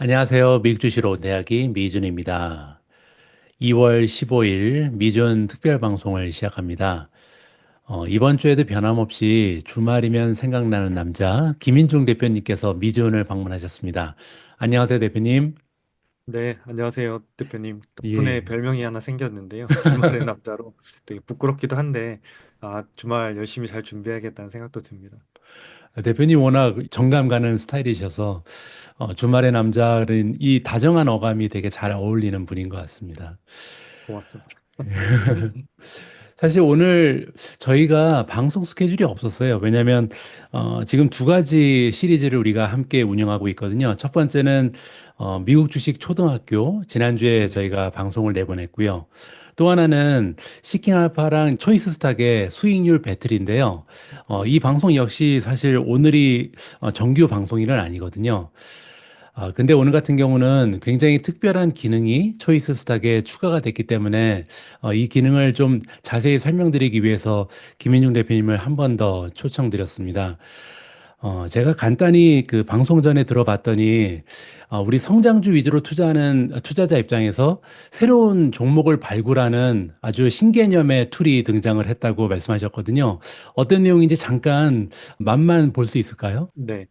안녕하세요. 미국 주시로 온 대학이 미준입니다. 2월 15일 미준 특별 방송을 시작합니다. 이번 주에도 변함없이 주말이면 생각나는 남자 김인중 대표님께서 미준을 방문하셨습니다. 안녕하세요, 대표님. 네, 안녕하세요, 대표님. 덕분에 예. 별명이 하나 생겼는데요. 주말의 남자로 되게 부끄럽기도 한데, 주말 열심히 잘 준비해야겠다는 생각도 듭니다. 대표님 워낙 정감 가는 스타일이셔서 주말의 남자는 이 다정한 어감이 되게 잘 어울리는 분인 것 같습니다. 고맙습니다. 사실 오늘 저희가 방송 스케줄이 없었어요. 왜냐하면 지금 두 가지 시리즈를 우리가 함께 운영하고 있거든요. 첫 번째는 미국 주식 초등학교 지난주에 네. 저희가 방송을 내보냈고요. 또 하나는 시킹 알파랑 초이스 스탁의 수익률 배틀인데요. 이 방송 역시 사실 오늘이 정규 방송일은 아니거든요. 근데 오늘 같은 경우는 굉장히 특별한 기능이 초이스 스탁에 추가가 됐기 때문에 이 기능을 좀 자세히 설명드리기 위해서 김인중 대표님을 한 번 더 초청드렸습니다. 제가 간단히 그 방송 전에 들어봤더니 우리 성장주 위주로 투자하는 투자자 입장에서 새로운 종목을 발굴하는 아주 신개념의 툴이 등장을 했다고 말씀하셨거든요. 어떤 내용인지 잠깐 맛만 볼 수 있을까요? 네.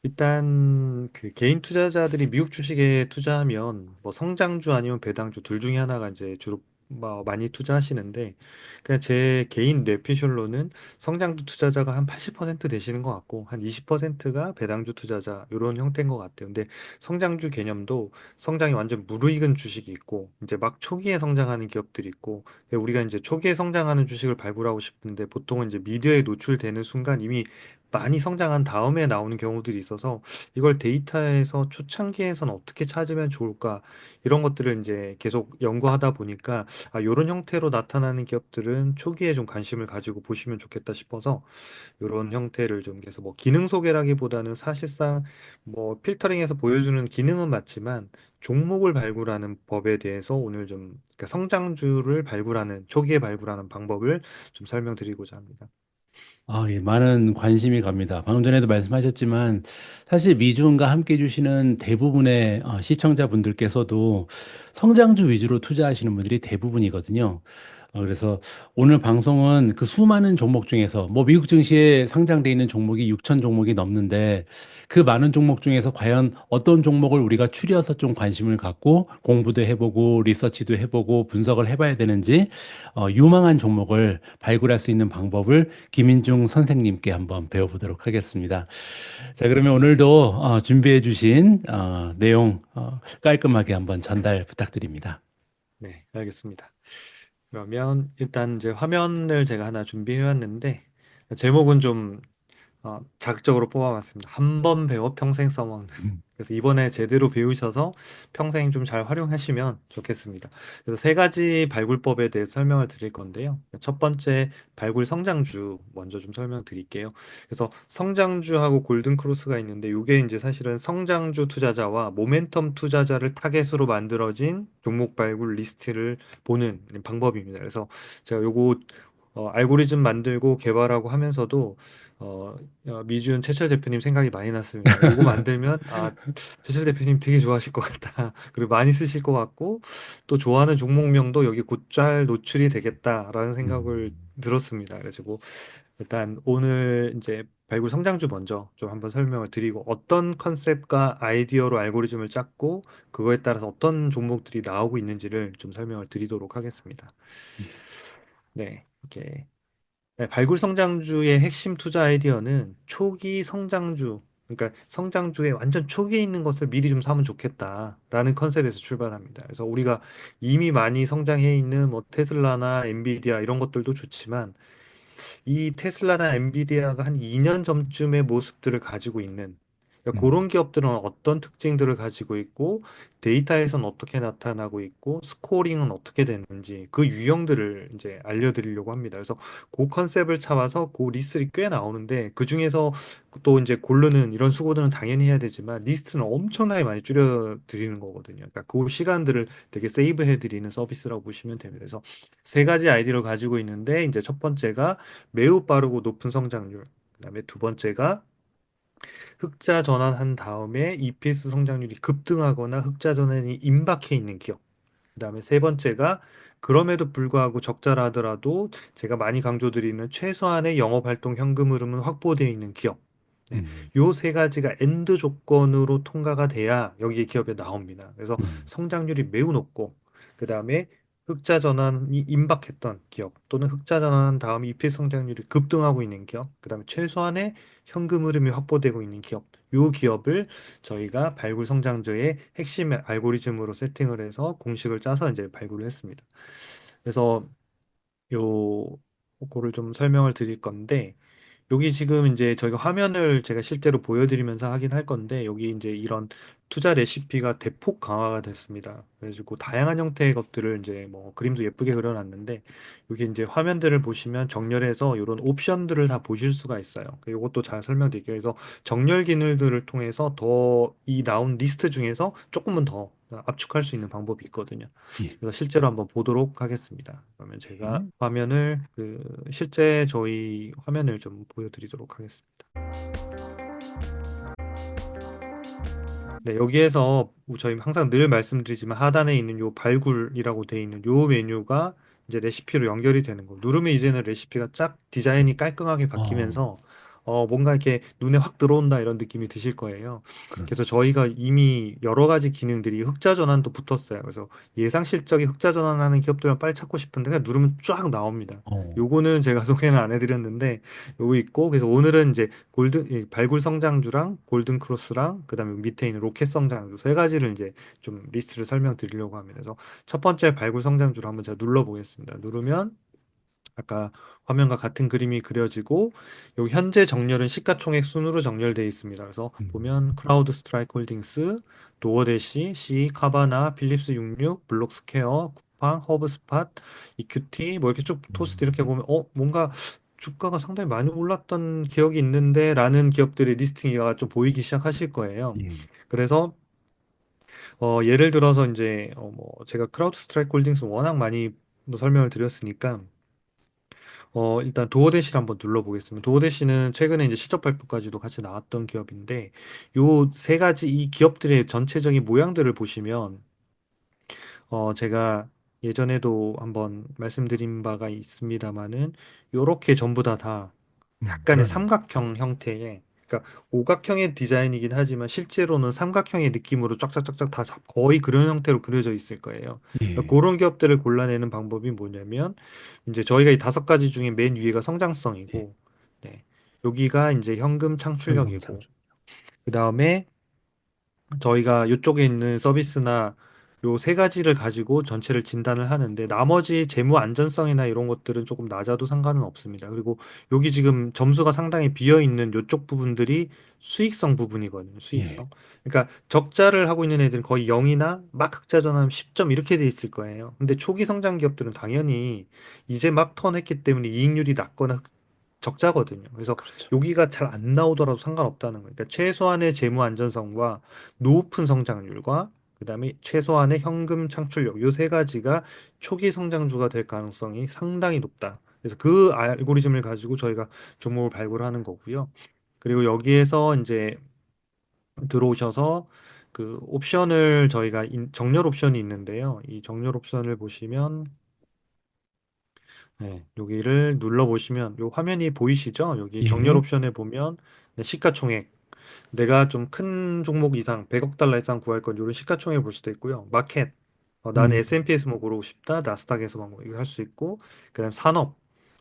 일단 그 개인 투자자들이 미국 주식에 투자하면 뭐 성장주 아니면 배당주 둘 중에 하나가 이제 주로 뭐 많이 투자하시는데 그냥 제 개인 뇌피셜로는 성장주 투자자가 한 80% 되시는 것 같고 한 20%가 배당주 투자자 이런 형태인 것 같아요. 근데 성장주 개념도 성장이 완전 무르익은 주식이 있고 이제 막 초기에 성장하는 기업들이 있고 우리가 이제 초기에 성장하는 주식을 발굴하고 싶은데 보통은 이제 미디어에 노출되는 순간 이미 많이 성장한 다음에 나오는 경우들이 있어서 이걸 데이터에서 초창기에선 어떻게 찾으면 좋을까 이런 것들을 이제 계속 연구하다 보니까 이런 형태로 나타나는 기업들은 초기에 좀 관심을 가지고 보시면 좋겠다 싶어서 이런 형태를 좀 계속 뭐 기능 소개라기보다는 사실상 뭐 필터링해서 보여주는 기능은 맞지만 종목을 발굴하는 법에 대해서 오늘 좀 그러니까 성장주를 발굴하는 초기에 발굴하는 방법을 좀 설명드리고자 합니다. 예, 많은 관심이 갑니다. 방금 전에도 말씀하셨지만 사실 미주은과 함께 해주시는 대부분의 시청자분들께서도 성장주 위주로 투자하시는 분들이 대부분이거든요. 그래서 오늘 방송은 그 수많은 종목 중에서 뭐 미국 증시에 상장돼 있는 종목이 6천 종목이 넘는데 그 많은 종목 중에서 과연 어떤 종목을 우리가 추려서 좀 관심을 갖고 공부도 해보고 리서치도 해보고 분석을 해봐야 되는지 유망한 종목을 발굴할 수 있는 방법을 김인중 선생님께 한번 배워보도록 하겠습니다. 자, 그러면 오늘도 준비해 주신 내용 깔끔하게 한번 전달 부탁드립니다. 네, 알겠습니다. 그러면 일단 이제 화면을 제가 하나 준비해 왔는데 제목은 좀 자극적으로 뽑아봤습니다. 한 번 배워 평생 써먹는. 그래서 이번에 제대로 배우셔서 평생 좀 잘 활용하시면 좋겠습니다. 그래서 세 가지 발굴법에 대해 설명을 드릴 건데요. 첫 번째 발굴 성장주 먼저 좀 설명드릴게요. 그래서 성장주하고 골든 크로스가 있는데 이게 이제 사실은 성장주 투자자와 모멘텀 투자자를 타겟으로 만들어진 종목 발굴 리스트를 보는 방법입니다. 그래서 제가 요거 알고리즘 만들고 개발하고 하면서도 어, 미준 최철 대표님 생각이 많이 났습니다. 요거 만들면 최철 대표님 되게 좋아하실 것 같다. 그리고 많이 쓰실 것 같고 또 좋아하는 종목명도 여기 곧잘 노출이 되겠다라는 생각을 음. 들었습니다. 그래가지고 일단 오늘 이제 발굴 성장주 먼저 좀 한번 설명을 드리고 어떤 컨셉과 아이디어로 알고리즘을 짰고 그거에 따라서 어떤 종목들이 나오고 있는지를 좀 설명을 드리도록 하겠습니다. 네, 이렇게 발굴 성장주의 핵심 투자 아이디어는 초기 성장주, 그러니까 성장주의 완전 초기에 있는 것을 미리 좀 사면 좋겠다라는 컨셉에서 출발합니다. 그래서 우리가 이미 많이 성장해 있는 뭐 테슬라나 엔비디아 이런 것들도 좋지만 이 테슬라나 엔비디아가 한 2년 전쯤의 모습들을 가지고 있는 그러니까 음. 그런 기업들은 어떤 특징들을 가지고 있고 데이터에서는 어떻게 나타나고 있고 스코어링은 어떻게 되는지 그 유형들을 이제 알려드리려고 합니다. 그래서 그 컨셉을 잡아서 그 리스트를 꽤 나오는데 그 중에서 또 이제 고르는 이런 수고들은 당연히 해야 되지만 리스트는 엄청나게 많이 줄여 드리는 거거든요. 그러니까 그 시간들을 되게 세이브 해드리는 서비스라고 보시면 됩니다. 그래서 세 가지 아이디어를 가지고 있는데 이제 첫 번째가 매우 빠르고 높은 성장률. 그다음에 두 번째가 흑자 전환한 다음에 EPS 성장률이 급등하거나 흑자 전환이 임박해 있는 기업. 그다음에 세 번째가 그럼에도 불구하고 적자라 하더라도 제가 많이 강조드리는 최소한의 영업활동 현금 흐름은 확보되어 있는 기업. 네. 음, 요 세 가지가 엔드 조건으로 통과가 돼야 여기 기업에 나옵니다. 그래서 음, 성장률이 매우 높고 그다음에 흑자 전환이 임박했던 기업 또는 흑자 전환한 다음 EPS 성장률이 급등하고 있는 기업, 그다음에 최소한의 현금 흐름이 확보되고 있는 기업. 요 기업을 저희가 발굴 성장저의 핵심 알고리즘으로 세팅을 해서 공식을 짜서 이제 발굴을 했습니다. 그래서 요 거를 좀 설명을 드릴 건데 여기 지금 이제 저희가 화면을 제가 실제로 보여드리면서 하긴 할 건데 여기 이제 이런 투자 레시피가 대폭 강화가 됐습니다. 그래가지고 다양한 형태의 것들을 이제 뭐 그림도 예쁘게 그려놨는데 여기 이제 화면들을 보시면 정렬해서 이런 옵션들을 다 보실 수가 있어요. 이것도 잘 설명드릴게요. 그래서 정렬 기능들을 통해서 더 이 나온 리스트 중에서 조금은 더 압축할 수 있는 방법이 있거든요. 예, 그래서 실제로 한번 보도록 하겠습니다. 그러면 제가 예. 화면을 실제 저희 화면을 좀 보여드리도록 하겠습니다. 네, 여기에서 저희 항상 늘 말씀드리지만 하단에 있는 요 발굴이라고 돼 있는 요 메뉴가 이제 레시피로 연결이 되는 거. 누르면 이제는 레시피가 쫙 디자인이 깔끔하게 어, 바뀌면서 뭔가 이렇게 눈에 확 들어온다 이런 느낌이 드실 거예요. 그래서 그러네요. 저희가 이미 여러 가지 기능들이 흑자 전환도 붙었어요. 그래서 예상 실적이 흑자 전환하는 기업들만 빨리 찾고 싶은데 그냥 누르면 쫙 나옵니다. 어, 요거는 제가 소개는 안 해드렸는데 요거 있고 그래서 오늘은 이제 이 발굴 성장주랑 골든 크로스랑 그다음에 밑에 있는 로켓 성장주 세 가지를 이제 좀 리스트를 설명드리려고 합니다. 그래서 첫 번째 발굴 성장주를 한번 제가 눌러 보겠습니다. 누르면 아까 화면과 같은 그림이 그려지고 여기 현재 정렬은 시가총액 순으로 정렬되어 있습니다. 그래서 보면 음, 크라우드 스트라이크 홀딩스, 도어대시, C, 카바나, 필립스 66, 블록스퀘어, 쿠팡, 허브스팟, 이큐티 뭐 이렇게 쭉 토스트 이렇게 음, 보면 뭔가 주가가 상당히 많이 올랐던 기억이 있는데 라는 기업들의 리스팅이 좀 보이기 시작하실 거예요. 예, 그래서 예를 들어서 이제 뭐 제가 크라우드 스트라이크 홀딩스 워낙 많이 뭐 설명을 드렸으니까 일단 도어대시를 한번 눌러보겠습니다. 도어대시는 최근에 이제 실적 발표까지도 같이 나왔던 기업인데, 요 세 가지 이 기업들의 전체적인 모양들을 보시면, 제가 예전에도 한번 말씀드린 바가 있습니다만은, 요렇게 전부 다 약간의 그러네요. 삼각형 형태의, 그러니까 오각형의 디자인이긴 하지만 실제로는 삼각형의 느낌으로 쫙쫙쫙쫙 다 거의 그런 형태로 그려져 있을 거예요. 그러니까 예, 그런 기업들을 골라내는 방법이 뭐냐면 이제 저희가 이 다섯 가지 중에 맨 위에가 예, 성장성이고, 네, 여기가 이제 현금 현금 창출력이고, 창출. 그 다음에 저희가 이쪽에 있는 서비스나 요 세 가지를 가지고 전체를 진단을 하는데 나머지 재무 안전성이나 이런 것들은 조금 낮아도 상관은 없습니다. 그리고 여기 지금 점수가 상당히 비어 있는 요쪽 부분들이 수익성 부분이거든요. 예, 수익성. 그러니까 적자를 하고 있는 애들은 거의 0이나 막 흑자 전환 10점 이렇게 돼 있을 거예요. 근데 초기 성장 기업들은 당연히 이제 막 턴했기 때문에 이익률이 낮거나 적자거든요. 그래서 그렇죠. 여기가 잘 안 나오더라도 상관없다는 거예요. 그러니까 최소한의 재무 안전성과 높은 성장률과 그다음에 최소한의 현금 창출력 요 세 가지가 초기 성장주가 될 가능성이 상당히 높다. 그래서 그 알고리즘을 가지고 저희가 종목을 발굴하는 거고요. 그리고 여기에서 이제 들어오셔서 그 옵션을 저희가 정렬 옵션이 있는데요. 이 정렬 옵션을 보시면 네, 여기를 눌러 보시면 요 화면이 보이시죠? 여기 정렬 예, 옵션에 보면 네, 시가총액 내가 좀 큰 종목 이상 100억 달러 이상 구할 건 이런 시가총액 볼 수도 있고요. 마켓 나는 음, S&P에서 뭐 고르고 싶다. 나스닥에서 뭐 이거 할 수 있고 그다음 산업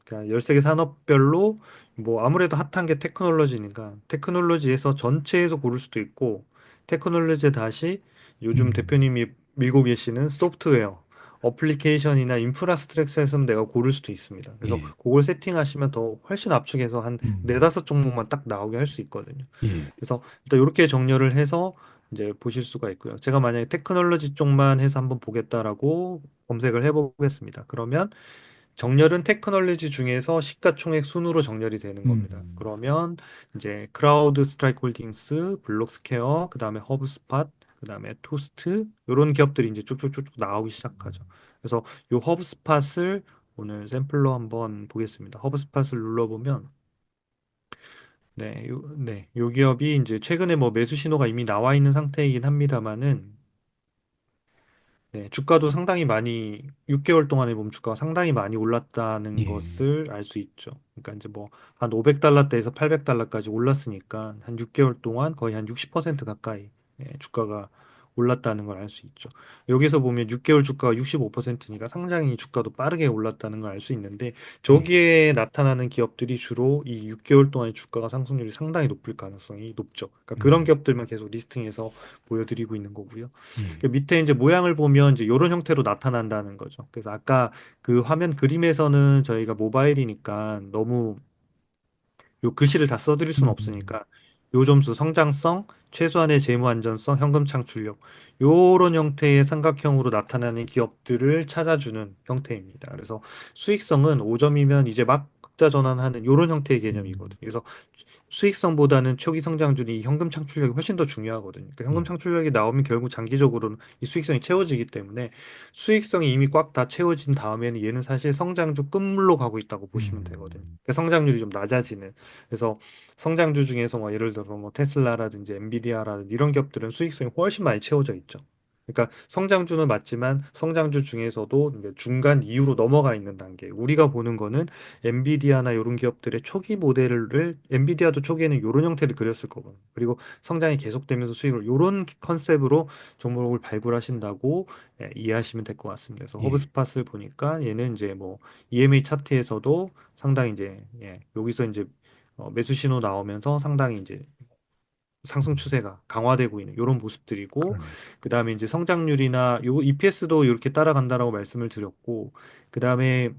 그러니까 13개 산업별로 뭐 아무래도 핫한 게 테크놀로지니까 테크놀로지에서 전체에서 고를 수도 있고 테크놀로지에 다시 요즘 음, 대표님이 밀고 계시는 소프트웨어 어플리케이션이나 인프라스트럭처에서 내가 고를 수도 있습니다. 그래서 예, 그걸 세팅하시면 더 훨씬 압축해서 한 음, 네다섯 종목만 딱 나오게 할 수 있거든요. 예, 그래서 일단 이렇게 정렬을 해서 이제 보실 수가 있고요. 제가 만약에 테크놀로지 쪽만 해서 한번 보겠다라고 검색을 해보겠습니다. 그러면 정렬은 테크놀로지 중에서 시가총액 순으로 정렬이 되는 겁니다. 음, 그러면 이제 크라우드 스트라이크 홀딩스, 블록스퀘어, 그다음에 허브스팟, 그다음에 토스트 이런 기업들이 이제 쭉쭉쭉쭉 나오기 시작하죠. 그래서 이 허브스팟을 오늘 샘플로 한번 보겠습니다. 허브스팟을 눌러보면 요 기업이 이제 최근에 뭐 매수 신호가 이미 나와 있는 상태이긴 합니다만은, 네, 주가도 상당히 많이, 6개월 동안에 보면 주가가 상당히 많이 올랐다는 예. 것을 알 수 있죠. 그러니까 이제 뭐, 한 500달러대에서 800달러까지 올랐으니까, 한 6개월 동안 거의 한 60% 가까이, 주가가 올랐다는 걸 알 수 있죠. 여기서 보면 6개월 주가가 65%니까 상당히 주가도 빠르게 올랐다는 걸 알 수 있는데, 예. 저기에 나타나는 기업들이 주로 이 6개월 동안의 주가가 상승률이 상당히 높을 가능성이 높죠. 그러니까 그런 음. 기업들만 계속 리스팅해서 보여드리고 있는 거고요. 그 예. 밑에 이제 모양을 보면 이제 이런 형태로 나타난다는 거죠. 그래서 아까 그 화면 그림에서는 저희가 모바일이니까 너무 요 글씨를 다 써드릴 수는 음. 없으니까 요 점수 성장성, 최소한의 재무 안전성, 현금 창출력 요런 형태의 삼각형으로 나타나는 기업들을 찾아주는 형태입니다. 그래서 수익성은 5점이면 이제 막 흑자 전환하는 요런 형태의 음. 개념이거든요. 그래서 수익성보다는 초기 성장률이 현금 창출력이 훨씬 더 중요하거든요. 그러니까 현금 예. 창출력이 나오면 결국 장기적으로는 이 수익성이 채워지기 때문에 수익성이 이미 꽉 다 채워진 다음에는 얘는 사실 성장주 끝물로 가고 있다고 보시면 되거든요. 음. 그러니까 성장률이 좀 낮아지는. 그래서 성장주 중에서 뭐 예를 들어 뭐 테슬라라든지 엔비디아라든지 이런 기업들은 수익성이 훨씬 많이 채워져 있죠. 그러니까 성장주는 맞지만 성장주 중에서도 이제 중간 이후로 넘어가 있는 단계. 우리가 보는 거는 엔비디아나 이런 기업들의 초기 모델을 엔비디아도 초기에는 이런 형태를 그렸을 거거든요. 그리고 성장이 계속되면서 수익을 이런 컨셉으로 종목을 발굴하신다고 이해하시면 될 것 같습니다. 그래서 예. 허브스팟을 보니까 얘는 이제 뭐 EMA 차트에서도 상당히 이제 여기서 이제 매수 신호 나오면서 상당히 이제 상승 음. 추세가 강화되고 있는 이런 모습들이고 그러네요. 그다음에 이제 성장률이나 요 EPS도 이렇게 따라간다라고 말씀을 드렸고 그다음에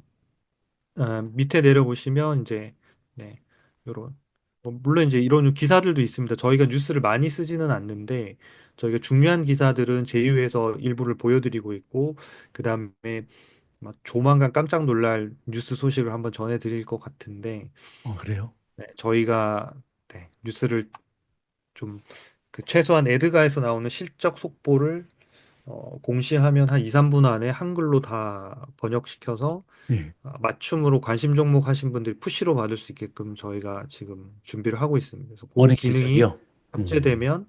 밑에 내려보시면 이제 네, 요런 물론 이제 이런 기사들도 있습니다. 저희가 뉴스를 많이 쓰지는 않는데 저희가 중요한 기사들은 제휴해서 일부를 보여드리고 있고 그다음에 막 조만간 깜짝 놀랄 뉴스 소식을 한번 전해드릴 것 같은데 그래요? 저희가 뉴스를 좀 그 최소한 에드가에서 나오는 실적 속보를 공시하면 한 2, 3분 안에 한글로 다 번역시켜서 예. 맞춤으로 관심 종목 하신 분들이 푸시로 받을 수 있게끔 저희가 지금 준비를 하고 있습니다. 그래서 그 원액 기능이 실적이요? 음. 탑재되면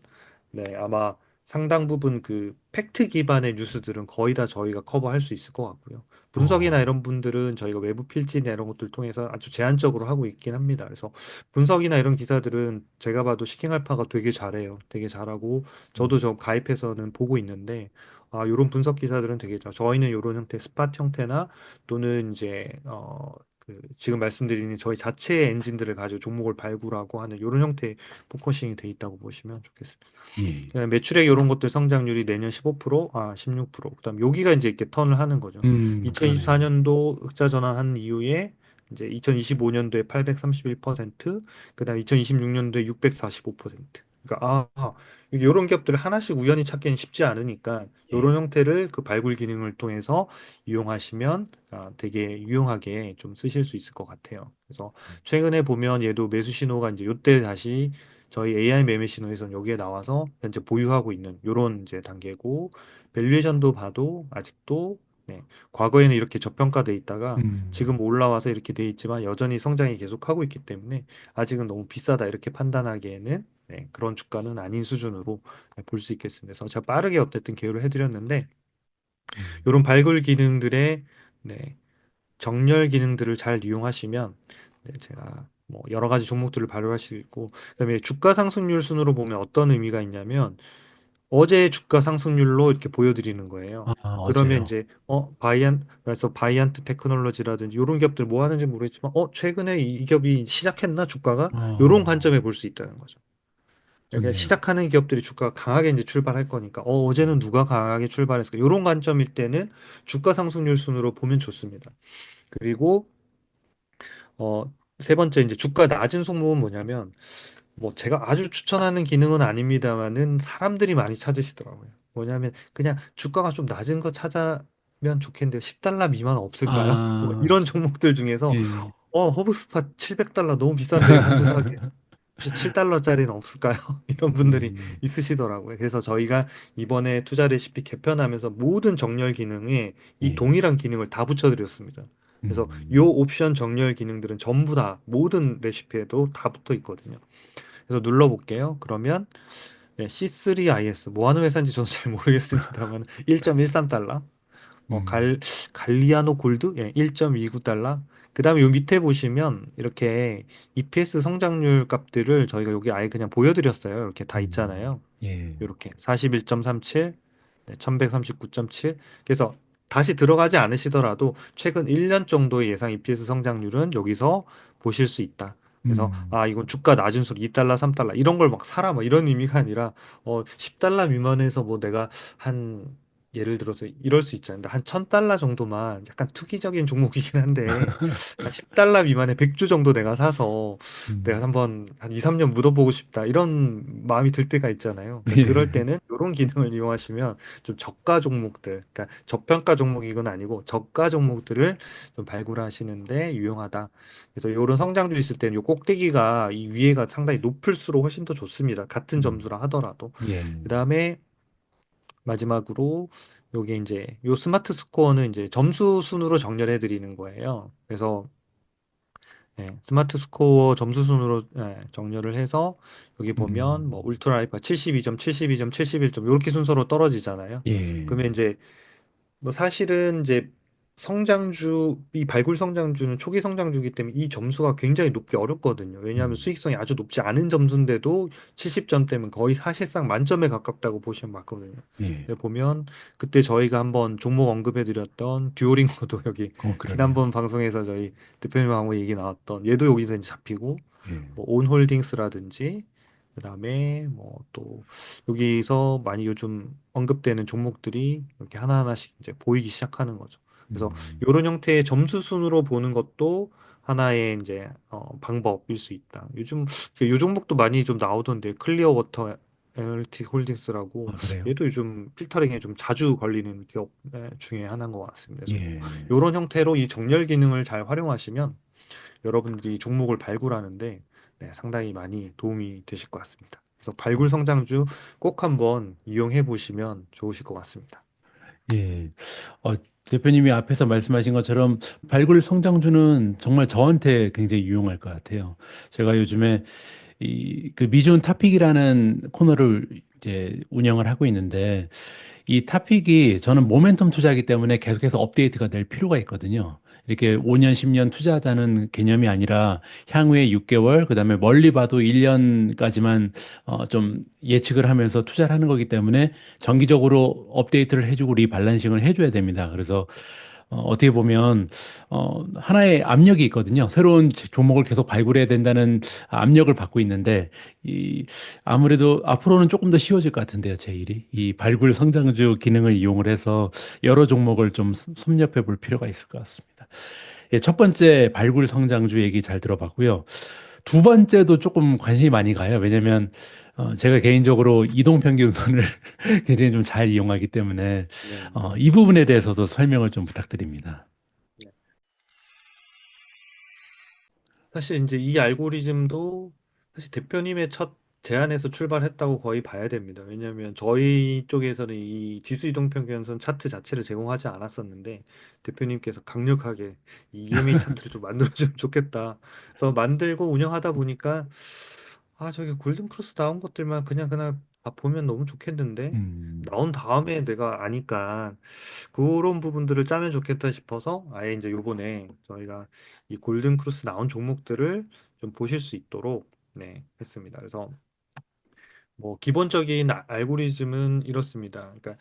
아마 상당 부분 그 팩트 기반의 뉴스들은 거의 다 저희가 커버할 수 있을 것 같고요. 분석이나 어. 이런 분들은 저희가 외부 필지나 이런 것들 통해서 아주 제한적으로 하고 있긴 합니다. 그래서 분석이나 이런 기사들은 제가 봐도 시킹알파가 되게 잘해요. 되게 잘하고 저도 음. 저 가입해서는 보고 있는데 이런 분석 기사들은 되게 저희는 이런 형태 스팟 형태나 또는 이제 그 지금 말씀드린 저희 자체의 엔진들을 가지고 종목을 발굴하고 하는 이런 형태의 포커싱이 돼 있다고 보시면 좋겠습니다. 예. 매출액 이런 것들 성장률이 내년 15%, 16%. 그다음 여기가 이제 이렇게 턴을 하는 거죠. 그러네요. 2024년도 흑자 전환한 이후에 이제 2025년도에 831%, 그다음 2026년도에 645%. 그러니까 이런 기업들을 하나씩 우연히 찾기는 쉽지 않으니까 예. 이런 형태를 그 발굴 기능을 통해서 이용하시면 되게 유용하게 좀 쓰실 수 있을 것 같아요. 그래서 최근에 보면 얘도 매수 신호가 이제 요때 다시 저희 AI 매매 신호에서는 여기에 나와서 현재 보유하고 있는 요런 이제 단계고 밸류에이션도 봐도 아직도 과거에는 이렇게 저평가돼 있다가 음. 지금 올라와서 이렇게 돼 있지만 여전히 성장이 계속하고 있기 때문에 아직은 너무 비싸다 이렇게 판단하기에는 그런 주가는 아닌 수준으로 볼 수 있겠습니다. 그래서 제가 빠르게 어쨌든 개요를 해드렸는데 음. 이런 발굴 기능들의 네, 정렬 기능들을 잘 이용하시면 제가 뭐 여러 가지 종목들을 발굴할 수 있고 그다음에 주가 상승률 순으로 보면 어떤 의미가 있냐면 어제 주가 상승률로 이렇게 보여드리는 거예요. 그러면 어제요. 이제 그래서 바이안트 테크놀로지라든지 이런 기업들 뭐 하는지 모르겠지만 최근에 이 기업이 시작했나 주가가 이런 어. 관점에 볼 수 있다는 거죠. 그러니까 좋네요. 시작하는 기업들이 주가가 강하게 이제 출발할 거니까 어제는 음. 누가 강하게 출발했을까 이런 관점일 때는 주가 상승률 순으로 보면 좋습니다. 그리고 세 번째 이제 주가 낮은 종목은 뭐냐면 뭐 제가 아주 추천하는 기능은 아닙니다만은 사람들이 많이 찾으시더라고요. 뭐냐면 그냥 주가가 좀 낮은 거 찾으면 좋겠는데 10달러 미만 없을까요? 뭐 아. 이런 종목들 중에서 예. 허브스팟 700달러 너무 비싼데 이거 한번 사게. 혹시 7달러짜리는 없을까요? 이런 분들이 음. 있으시더라고요. 그래서 저희가 이번에 투자 레시피 개편하면서 모든 정렬 기능에 이 예. 동일한 기능을 다 붙여드렸습니다. 그래서 요 음, 옵션 정렬 기능들은 전부 다 모든 레시피에도 다 붙어 있거든요. 그래서 눌러볼게요. 그러면 네, C3IS 뭐 하는 회사인지 저는 잘 모르겠습니다만 1.13달러. 음, 갈리아노 골드? 예, 1.29달러. 그다음에 요 밑에 보시면 이렇게 EPS 성장률 값들을 저희가 여기 아예 그냥 보여드렸어요. 이렇게 다 있잖아요. 예, 이렇게 41.37, 네, 1139.7. 그래서 다시 들어가지 않으시더라도 최근 1년 정도의 예상 EPS 성장률은 여기서 보실 수 있다. 그래서 음, 아 이건 주가 낮은 소리 2달러, 3달러 이런 걸 막 사라 뭐 이런 의미가 아니라 10달러 미만에서 뭐 내가 한 예를 들어서 이럴 수 있잖아요. 한 1000달러 정도만 약간 투기적인 종목이긴 한데 한 10달러 미만의 100주 정도 내가 사서 내가 음, 한번 한 2, 3년 묻어보고 싶다. 이런 마음이 들 때가 있잖아요. 그러니까 그럴 예, 때는 이런 기능을 이용하시면 좀 저가 종목들, 그러니까 저평가 종목이건 아니고 저가 종목들을 좀 발굴하시는데 유용하다. 그래서 이런 성장주 있을 때는 요 꼭대기가 이 위에가 상당히 높을수록 훨씬 더 좋습니다. 같은 음, 점수라 하더라도. 예, 그다음에 마지막으로 요게 이제 요 스마트 스코어는 이제 점수 순으로 정렬해 드리는 거예요. 그래서 스마트 스코어 점수 순으로 정렬을 해서 여기 보면 뭐 음, 울트라 하이파 72점, 72점, 71점 이렇게 순서로 떨어지잖아요. 예, 그러면 이제 뭐 사실은 이제 성장주, 이 발굴 성장주는 초기 성장주이기 때문에 이 점수가 굉장히 높기 어렵거든요. 왜냐하면 음, 수익성이 아주 높지 않은 점수인데도 70점대면 거의 사실상 만점에 가깝다고 보시면 맞거든요. 예, 보면 그때 저희가 한번 종목 언급해드렸던 듀오링고도 여기 그러네요. 지난번 방송에서 저희 대표님하고 얘기 나왔던 얘도 여기서 이제 잡히고 예, 뭐 온홀딩스라든지 그다음에 뭐 또 여기서 많이 요즘 언급되는 종목들이 이렇게 하나하나씩 이제 보이기 시작하는 거죠. 그래서 음, 이런 형태의 점수 순으로 보는 것도 하나의 이제 방법일 수 있다. 요즘 요 종목도 많이 좀 나오던데 클리어 워터 애널리틱 홀딩스라고 그래요? 얘도 요즘 필터링에 좀 자주 걸리는 기업 중에 하나인 것 같습니다. 그래서 뭐 예, 이런 형태로 이 정렬 기능을 잘 활용하시면 여러분들이 종목을 발굴하는데 상당히 많이 도움이 되실 것 같습니다. 그래서 발굴 성장주 꼭 한번 이용해 보시면 좋으실 것 같습니다. 예. 어, 대표님이 앞에서 말씀하신 것처럼 발굴 성장주는 정말 저한테 굉장히 유용할 것 같아요. 제가 요즘에 그 미준 타픽이라는 코너를 이제 운영을 하고 있는데 이 타픽이 저는 모멘텀 투자이기 때문에 계속해서 업데이트가 될 필요가 있거든요. 이렇게 5년, 10년 투자하자는 개념이 아니라 향후에 6개월, 그다음에 멀리 봐도 1년까지만 좀 예측을 하면서 투자를 하는 거기 때문에 정기적으로 업데이트를 해주고 리밸런싱을 해줘야 됩니다. 그래서 어떻게 보면 하나의 압력이 있거든요. 새로운 종목을 계속 발굴해야 된다는 압력을 받고 있는데 이 아무래도 앞으로는 조금 더 쉬워질 것 같은데요, 제 일이. 이 발굴 성장주 기능을 이용을 해서 여러 종목을 좀 섭렵해 볼 필요가 있을 것 같습니다. 예, 첫 번째 발굴 성장주 얘기 잘 들어봤고요. 두 번째도 조금 관심이 많이 가요. 왜냐면 제가 개인적으로 이동평균선을 굉장히 좀 잘 이용하기 때문에 네. 이 부분에 대해서도 설명을 좀 부탁드립니다. 네. 사실 이제 이 알고리즘도 사실 대표님의 첫 제안에서 출발했다고 거의 봐야 됩니다. 왜냐하면 저희 쪽에서는 이 지수 이동 평균선 차트 자체를 제공하지 않았었는데 대표님께서 강력하게 이 EMA 차트를 좀 만들어주면 좋겠다. 그래서 만들고 운영하다 보니까 아 저기 골든 크로스 나온 것들만 그냥 다 보면 너무 좋겠는데 음, 나온 다음에 내가 아니까 그런 부분들을 짜면 좋겠다 싶어서 아예 이제 요번에 저희가 이 골든 크로스 나온 종목들을 좀 보실 수 있도록 했습니다. 그래서 뭐 기본적인 알고리즘은 이렇습니다. 그러니까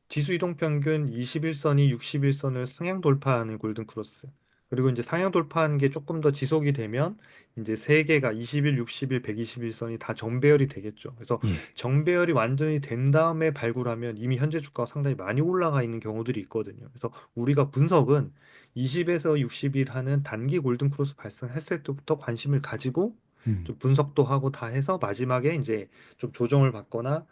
지수 이동 평균 21선이 61선을 상향 돌파하는 골든 크로스. 그리고 이제 상향 돌파하는 게 조금 더 지속이 되면 이제 세 개가 21, 61, 121선이 다 정배열이 되겠죠. 그래서 예, 정배열이 완전히 된 다음에 발굴하면 이미 현재 주가가 상당히 많이 올라가 있는 경우들이 있거든요. 그래서 우리가 분석은 20에서 60일 하는 단기 골든 크로스 발생했을 때부터 관심을 가지고 음, 좀 분석도 하고 다 해서 마지막에 이제 좀 조정을 받거나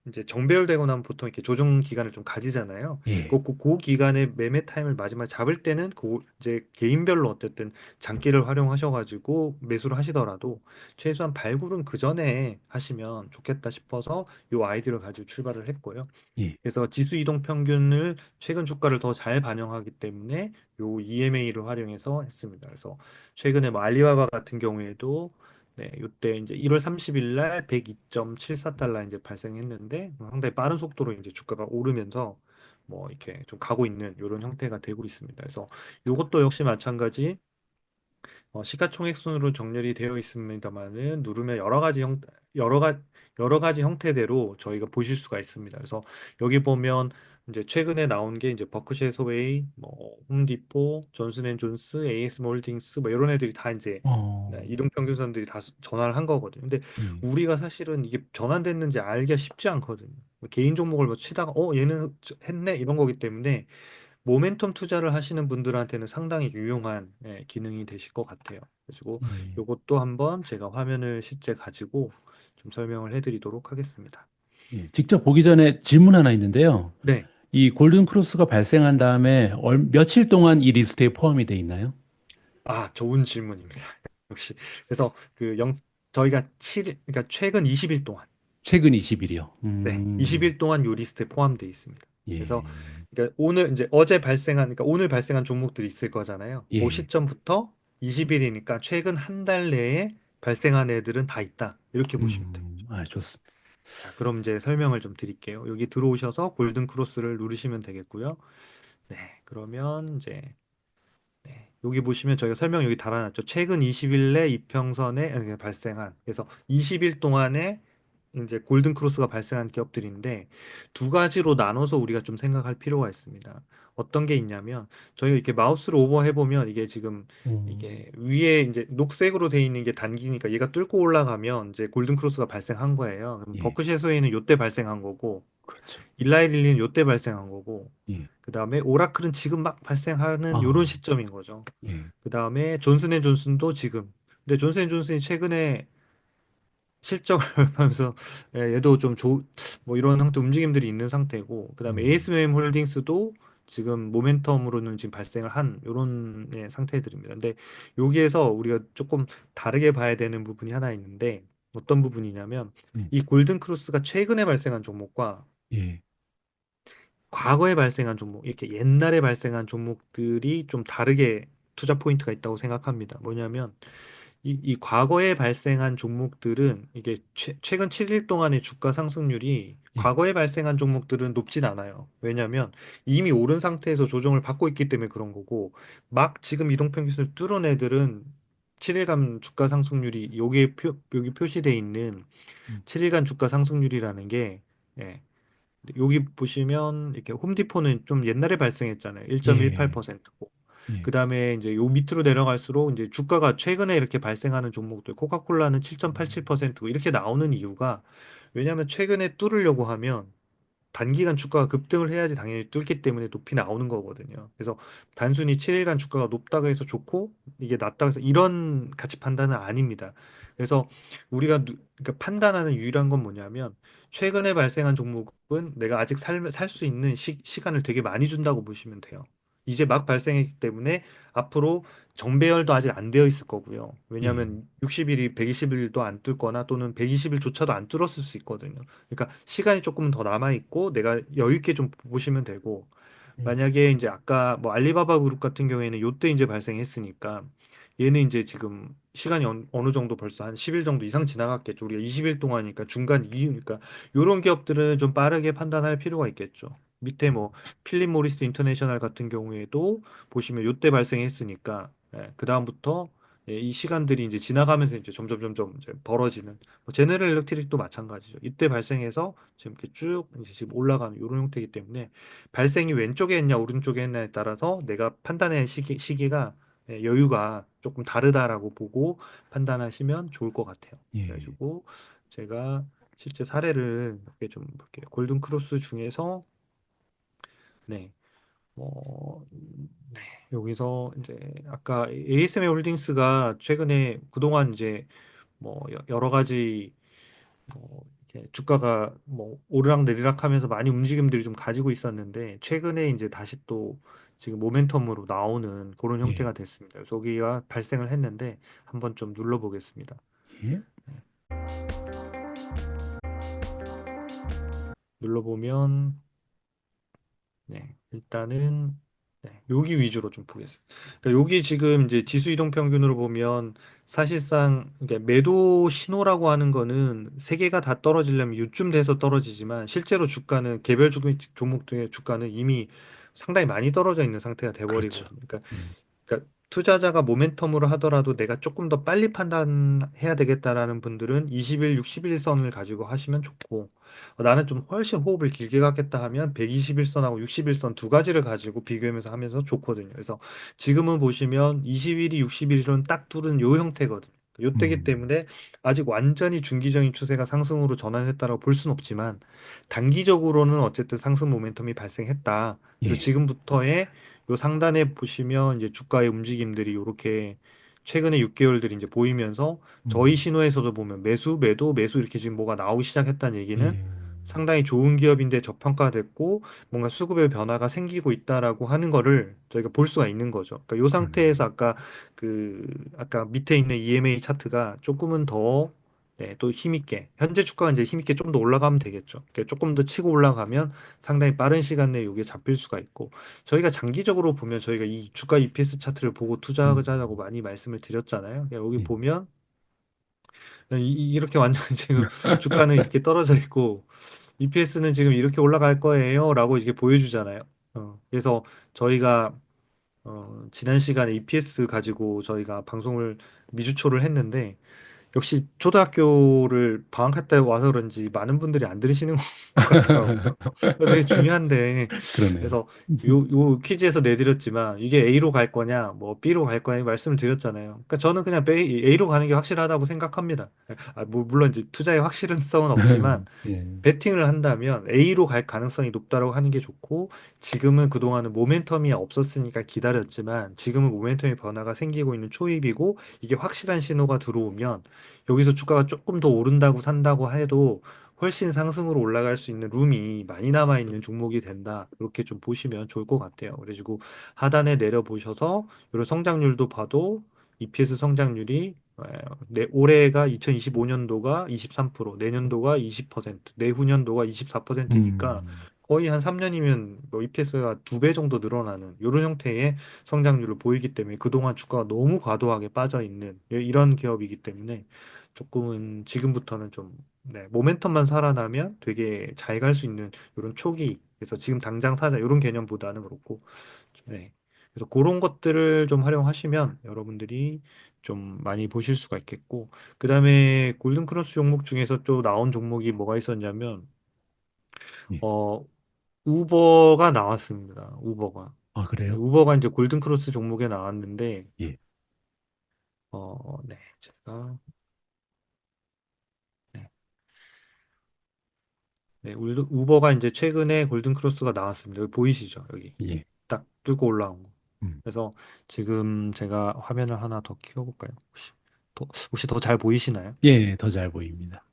이제 정배열되고 나면 보통 이렇게 조정 기간을 좀 가지잖아요. 예, 그 기간에 매매 타임을 마지막에 잡을 때는 그 이제 개인별로 어쨌든 장기를 활용하셔가지고 매수를 하시더라도 최소한 발굴은 그 전에 하시면 좋겠다 싶어서 요 아이디어를 가지고 출발을 했고요. 예. 그래서 지수 이동 평균을 최근 주가를 더 잘 반영하기 때문에 요 EMA를 활용해서 했습니다. 그래서 최근에 뭐 알리바바 같은 경우에도 네, 요때 이제 1월 30일 날 102.74달러 이제 발생했는데 상당히 빠른 속도로 이제 주가가 오르면서 뭐 이렇게 좀 가고 있는 이런 형태가 되고 있습니다. 그래서 요것도 역시 마찬가지 시가총액 순으로 정렬이 되어 있습니다만은 누르면 여러 가 여러 가지 형태대로 저희가 보실 수가 있습니다. 그래서 여기 보면 이제 최근에 나온 게 이제 버크셔 해서웨이, 뭐 홈디포, 존슨앤존스, AS몰딩스 뭐 이런 애들이 다 이제 네, 어, 이동평균선들이 다 전환을 한 거거든요. 근데 예, 우리가 사실은 이게 전환됐는지 알기가 쉽지 않거든요. 뭐 개인 종목을 뭐 치다가 얘는 했네 이런 거기 때문에 모멘텀 투자를 하시는 분들한테는 상당히 유용한 기능이 되실 것 같아요. 그리고 예, 이것도 한번 제가 화면을 실제 가지고 좀 설명을 해드리도록 하겠습니다. 예. 직접 보기 전에 질문 하나 있는데요. 네. 이 골든 크로스가 발생한 다음에 며칠 동안 이 리스트에 포함이 돼 있나요? 아, 좋은 질문입니다. 역시. 그래서 저희가 그러니까 최근 20일 동안 최근 20일이요. 네, 20일 동안 요 리스트에 포함되어 있습니다. 그래서 예, 그러니까 오늘 이제 어제 발생한 그러니까 오늘 발생한 종목들이 있을 거잖아요. 그 예. 시점부터 20일이니까 최근 한 달 내에 발생한 애들은 다 있다. 이렇게 보시면 돼요. 좋습니다. 자, 그럼 이제 설명을 좀 드릴게요. 여기 들어오셔서 골든 크로스를 누르시면 되겠고요. 네, 그러면 이제 네, 여기 보시면 저희가 설명 여기 달아놨죠. 최근 20일 내 이평선에 발생한 그래서 20일 동안에 이제 골든 크로스가 발생한 기업들인데 두 가지로 나눠서 우리가 좀 생각할 필요가 있습니다. 어떤 게 있냐면 저희가 이렇게 마우스를 오버해 보면 이게 지금 음, 이게 위에 이제 녹색으로 돼 있는 게 단기니까 얘가 뚫고 올라가면 이제 골든 크로스가 발생한 거예요. 그럼 예, 버크셔서에는 요때 발생한 거고 그렇죠. 일라이릴리는 요때 발생한 거고 예, 그다음에 오라클은 지금 막 발생하는 요런 아, 시점인 거죠. 예, 그다음에 존슨앤존슨도 지금 근데 존슨앤존슨이 최근에 실적을 하면서 얘도 좀 뭐 이런 형태 움직임들이 있는 상태고 그다음에 음, ASM 홀딩스도 지금 모멘텀으로는 지금 발생을 한 이런 상태들입니다. 근데 여기에서 우리가 조금 다르게 봐야 되는 부분이 하나 있는데 어떤 부분이냐면 예, 이 골든 크로스가 최근에 발생한 종목과 예, 과거에 발생한 종목, 이렇게 옛날에 발생한 종목들이 좀 다르게 투자 포인트가 있다고 생각합니다. 뭐냐면 이 과거에 발생한 종목들은 이게 최근 7일 동안의 주가 상승률이 예, 과거에 발생한 종목들은 높진 않아요. 왜냐하면 이미 오른 상태에서 조정을 받고 있기 때문에 그런 거고 막 지금 이동평균선을 뚫은 애들은 7일간 주가 상승률이 여기 표시돼 있는 음, 7일간 주가 상승률이라는 게 예, 여기 보시면 이렇게 홈디포는 좀 옛날에 발생했잖아요. 예, 1.18%고. 예, 그다음에 이제 요 밑으로 내려갈수록 이제 주가가 최근에 이렇게 발생하는 종목들 코카콜라는 7.87%고 이렇게 나오는 이유가 왜냐하면 최근에 뚫으려고 하면 단기간 주가가 급등을 해야지 당연히 뚫기 때문에 높이 나오는 거거든요. 그래서 단순히 7일간 주가가 높다고 해서 좋고 이게 낮다고 해서 이런 가치 판단은 아닙니다. 그래서 우리가 그러니까 판단하는 유일한 건 뭐냐면 최근에 발생한 종목은 내가 아직 살 수 있는 시간을 되게 많이 준다고 보시면 돼요. 이제 막 발생했기 때문에 앞으로 정배열도 아직 안 되어 있을 거고요. 예, 왜냐하면 60일이 120일도 안 뚫거나 또는 120일조차도 안 뚫었을 수 있거든요. 그러니까 시간이 조금 더 남아 있고 내가 여유 있게 좀 보시면 되고 예, 만약에 이제 아까 뭐 알리바바 그룹 같은 경우에는 요때 이제 발생했으니까 얘는 이제 지금 시간이 어느 정도 벌써 한 10일 정도 이상 지나갔겠죠. 우리가 20일 동안이니까 중간 이유니까 요런 기업들은 좀 빠르게 판단할 필요가 있겠죠. 밑에 뭐 필립 모리스 인터내셔널 같은 경우에도 보시면 요때 발생했으니까 그다음부터 이 시간들이 이제 지나가면서 이제 점점 이제 벌어지는 뭐 제너럴 일렉트릭도 마찬가지죠. 이때 발생해서 지금 이렇게 쭉 이제 지금 올라가는 이런 형태이기 때문에 발생이 왼쪽에 했냐 오른쪽에 했냐에 따라서 내가 판단의 시기가 여유가 조금 다르다라고 보고 판단하시면 좋을 것 같아요. 예, 그래가지고 제가 실제 사례를 몇 개 좀 볼게요. 골든 크로스 중에서 네, 네, 여기서 이제 아까 ASM 홀딩스가 최근에 그동안 이제 뭐 여러 가지 뭐 이렇게 주가가 뭐 오르락내리락 하면서 많이 움직임들이 좀 가지고 있었는데 최근에 이제 다시 또 지금 모멘텀으로 나오는 그런 예, 형태가 됐습니다. 그래서 여기가 발생을 했는데 한번 좀 눌러보겠습니다. 예, 눌러보면 네, 일단은 네, 여기 위주로 좀 보겠습니다. 그러니까 여기 지금 이제 지수 이동 평균으로 보면 사실상 이제 매도 신호라고 하는 거는 세 개가 다 떨어지려면 요쯤 돼서 떨어지지만 실제로 주가는 개별 종목 중에 주가는 이미 상당히 많이 떨어져 있는 상태가 그렇죠. 돼버리거든요. 음, 그러니까 투자자가 모멘텀으로 하더라도 내가 조금 더 빨리 판단해야 되겠다라는 분들은 20일, 60일 선을 가지고 하시면 좋고 나는 좀 훨씬 호흡을 길게 갖겠다 하면 120일선하고 60일선 두 가지를 가지고 비교하면서 하면서 좋거든요. 그래서 지금은 보시면 20일이 60일은 딱 뚫은 요 형태거든요. 요때기 음, 때문에 아직 완전히 중기적인 추세가 상승으로 전환했다고 볼 수는 없지만 단기적으로는 어쨌든 상승 모멘텀이 발생했다. 그래서 예, 지금부터의 요 상단에 보시면 이제 주가의 움직임들이 이렇게 최근에 6개월들이 이제 보이면서 저희 음, 신호에서도 보면 매수, 매도, 매수 이렇게 지금 뭐가 나오기 시작했다는 얘기는 예, 상당히 좋은 기업인데 저평가됐고 뭔가 수급의 변화가 생기고 있다라고 하는 거를 저희가 볼 수가 있는 거죠. 그러니까 요 그러네요. 상태에서 아까 밑에 있는 EMA 차트가 조금은 더 네, 또 힘있게 현재 주가가 이제 힘있게 좀 더 올라가면 되겠죠. 그러니까 조금 더 치고 올라가면 상당히 빠른 시간 내에 이게 잡힐 수가 있고 저희가 장기적으로 보면 저희가 이 주가 EPS 차트를 보고 투자하자고 음, 많이 말씀을 드렸잖아요. 그러니까 여기 예, 보면 이렇게 완전 지금 주가는 이렇게 떨어져 있고 EPS는 지금 이렇게 올라갈 거예요라고 이게 보여주잖아요. 그래서 저희가 지난 시간에 EPS 가지고 저희가 방송을 미주초를 했는데 역시 초등학교를 방학할 때 와서 그런지 많은 분들이 안 들으시는 것 같더라고요. 그거 되게 중요한데 그러네요. 그래서 요 퀴즈에서 내드렸지만 이게 A로 갈 거냐 뭐 B로 갈 거냐 말씀을 드렸잖아요. 그러니까 저는 그냥 A로 가는 게 확실하다고 생각합니다. 물론 이제 투자의 확실성은 없지만 예, 배팅을 한다면 A로 갈 가능성이 높다고 하는 게 좋고 지금은 그동안은 모멘텀이 없었으니까 기다렸지만 지금은 모멘텀의 변화가 생기고 있는 초입이고 이게 확실한 신호가 들어오면 여기서 주가가 조금 더 오른다고 산다고 해도 훨씬 상승으로 올라갈 수 있는 룸이 많이 남아 있는 종목이 된다. 이렇게 좀 보시면 좋을 것 같아요. 그래가지고 하단에 내려 보셔서 이런 성장률도 봐도 EPS 성장률이 올해가 2025년도가 23%, 내년도가 20%, 내후년도가 24%니까 음, 거의 한 3년이면 뭐 EPS가 두 배 정도 늘어나는 이런 형태의 성장률을 보이기 때문에 그동안 주가가 너무 과도하게 빠져 있는 이런 기업이기 때문에 조금은 지금부터는 좀 모멘텀만 살아나면 되게 잘 갈 수 있는 이런 초기 그래서 지금 당장 사자 이런 개념보다는 그렇고 네. 그래서 그런 것들을 좀 활용하시면 여러분들이 좀 많이 보실 수가 있겠고, 그 다음에 골든크로스 종목 중에서 또 나온 종목이 뭐가 있었냐면, 예. 어, 우버가 나왔습니다. 우버가. 아, 그래요? 우버가 이제 골든크로스 종목에 나왔는데, 예, 네, 제가, 네, 네, 우버가 이제 최근에 골든크로스가 나왔습니다. 여기 보이시죠? 여기. 예, 딱 뚫고 올라온 거. 음, 그래서 지금 제가 화면을 하나 더 키워볼까요? 혹시 더 잘 보이시나요? 예, 더 잘 보입니다.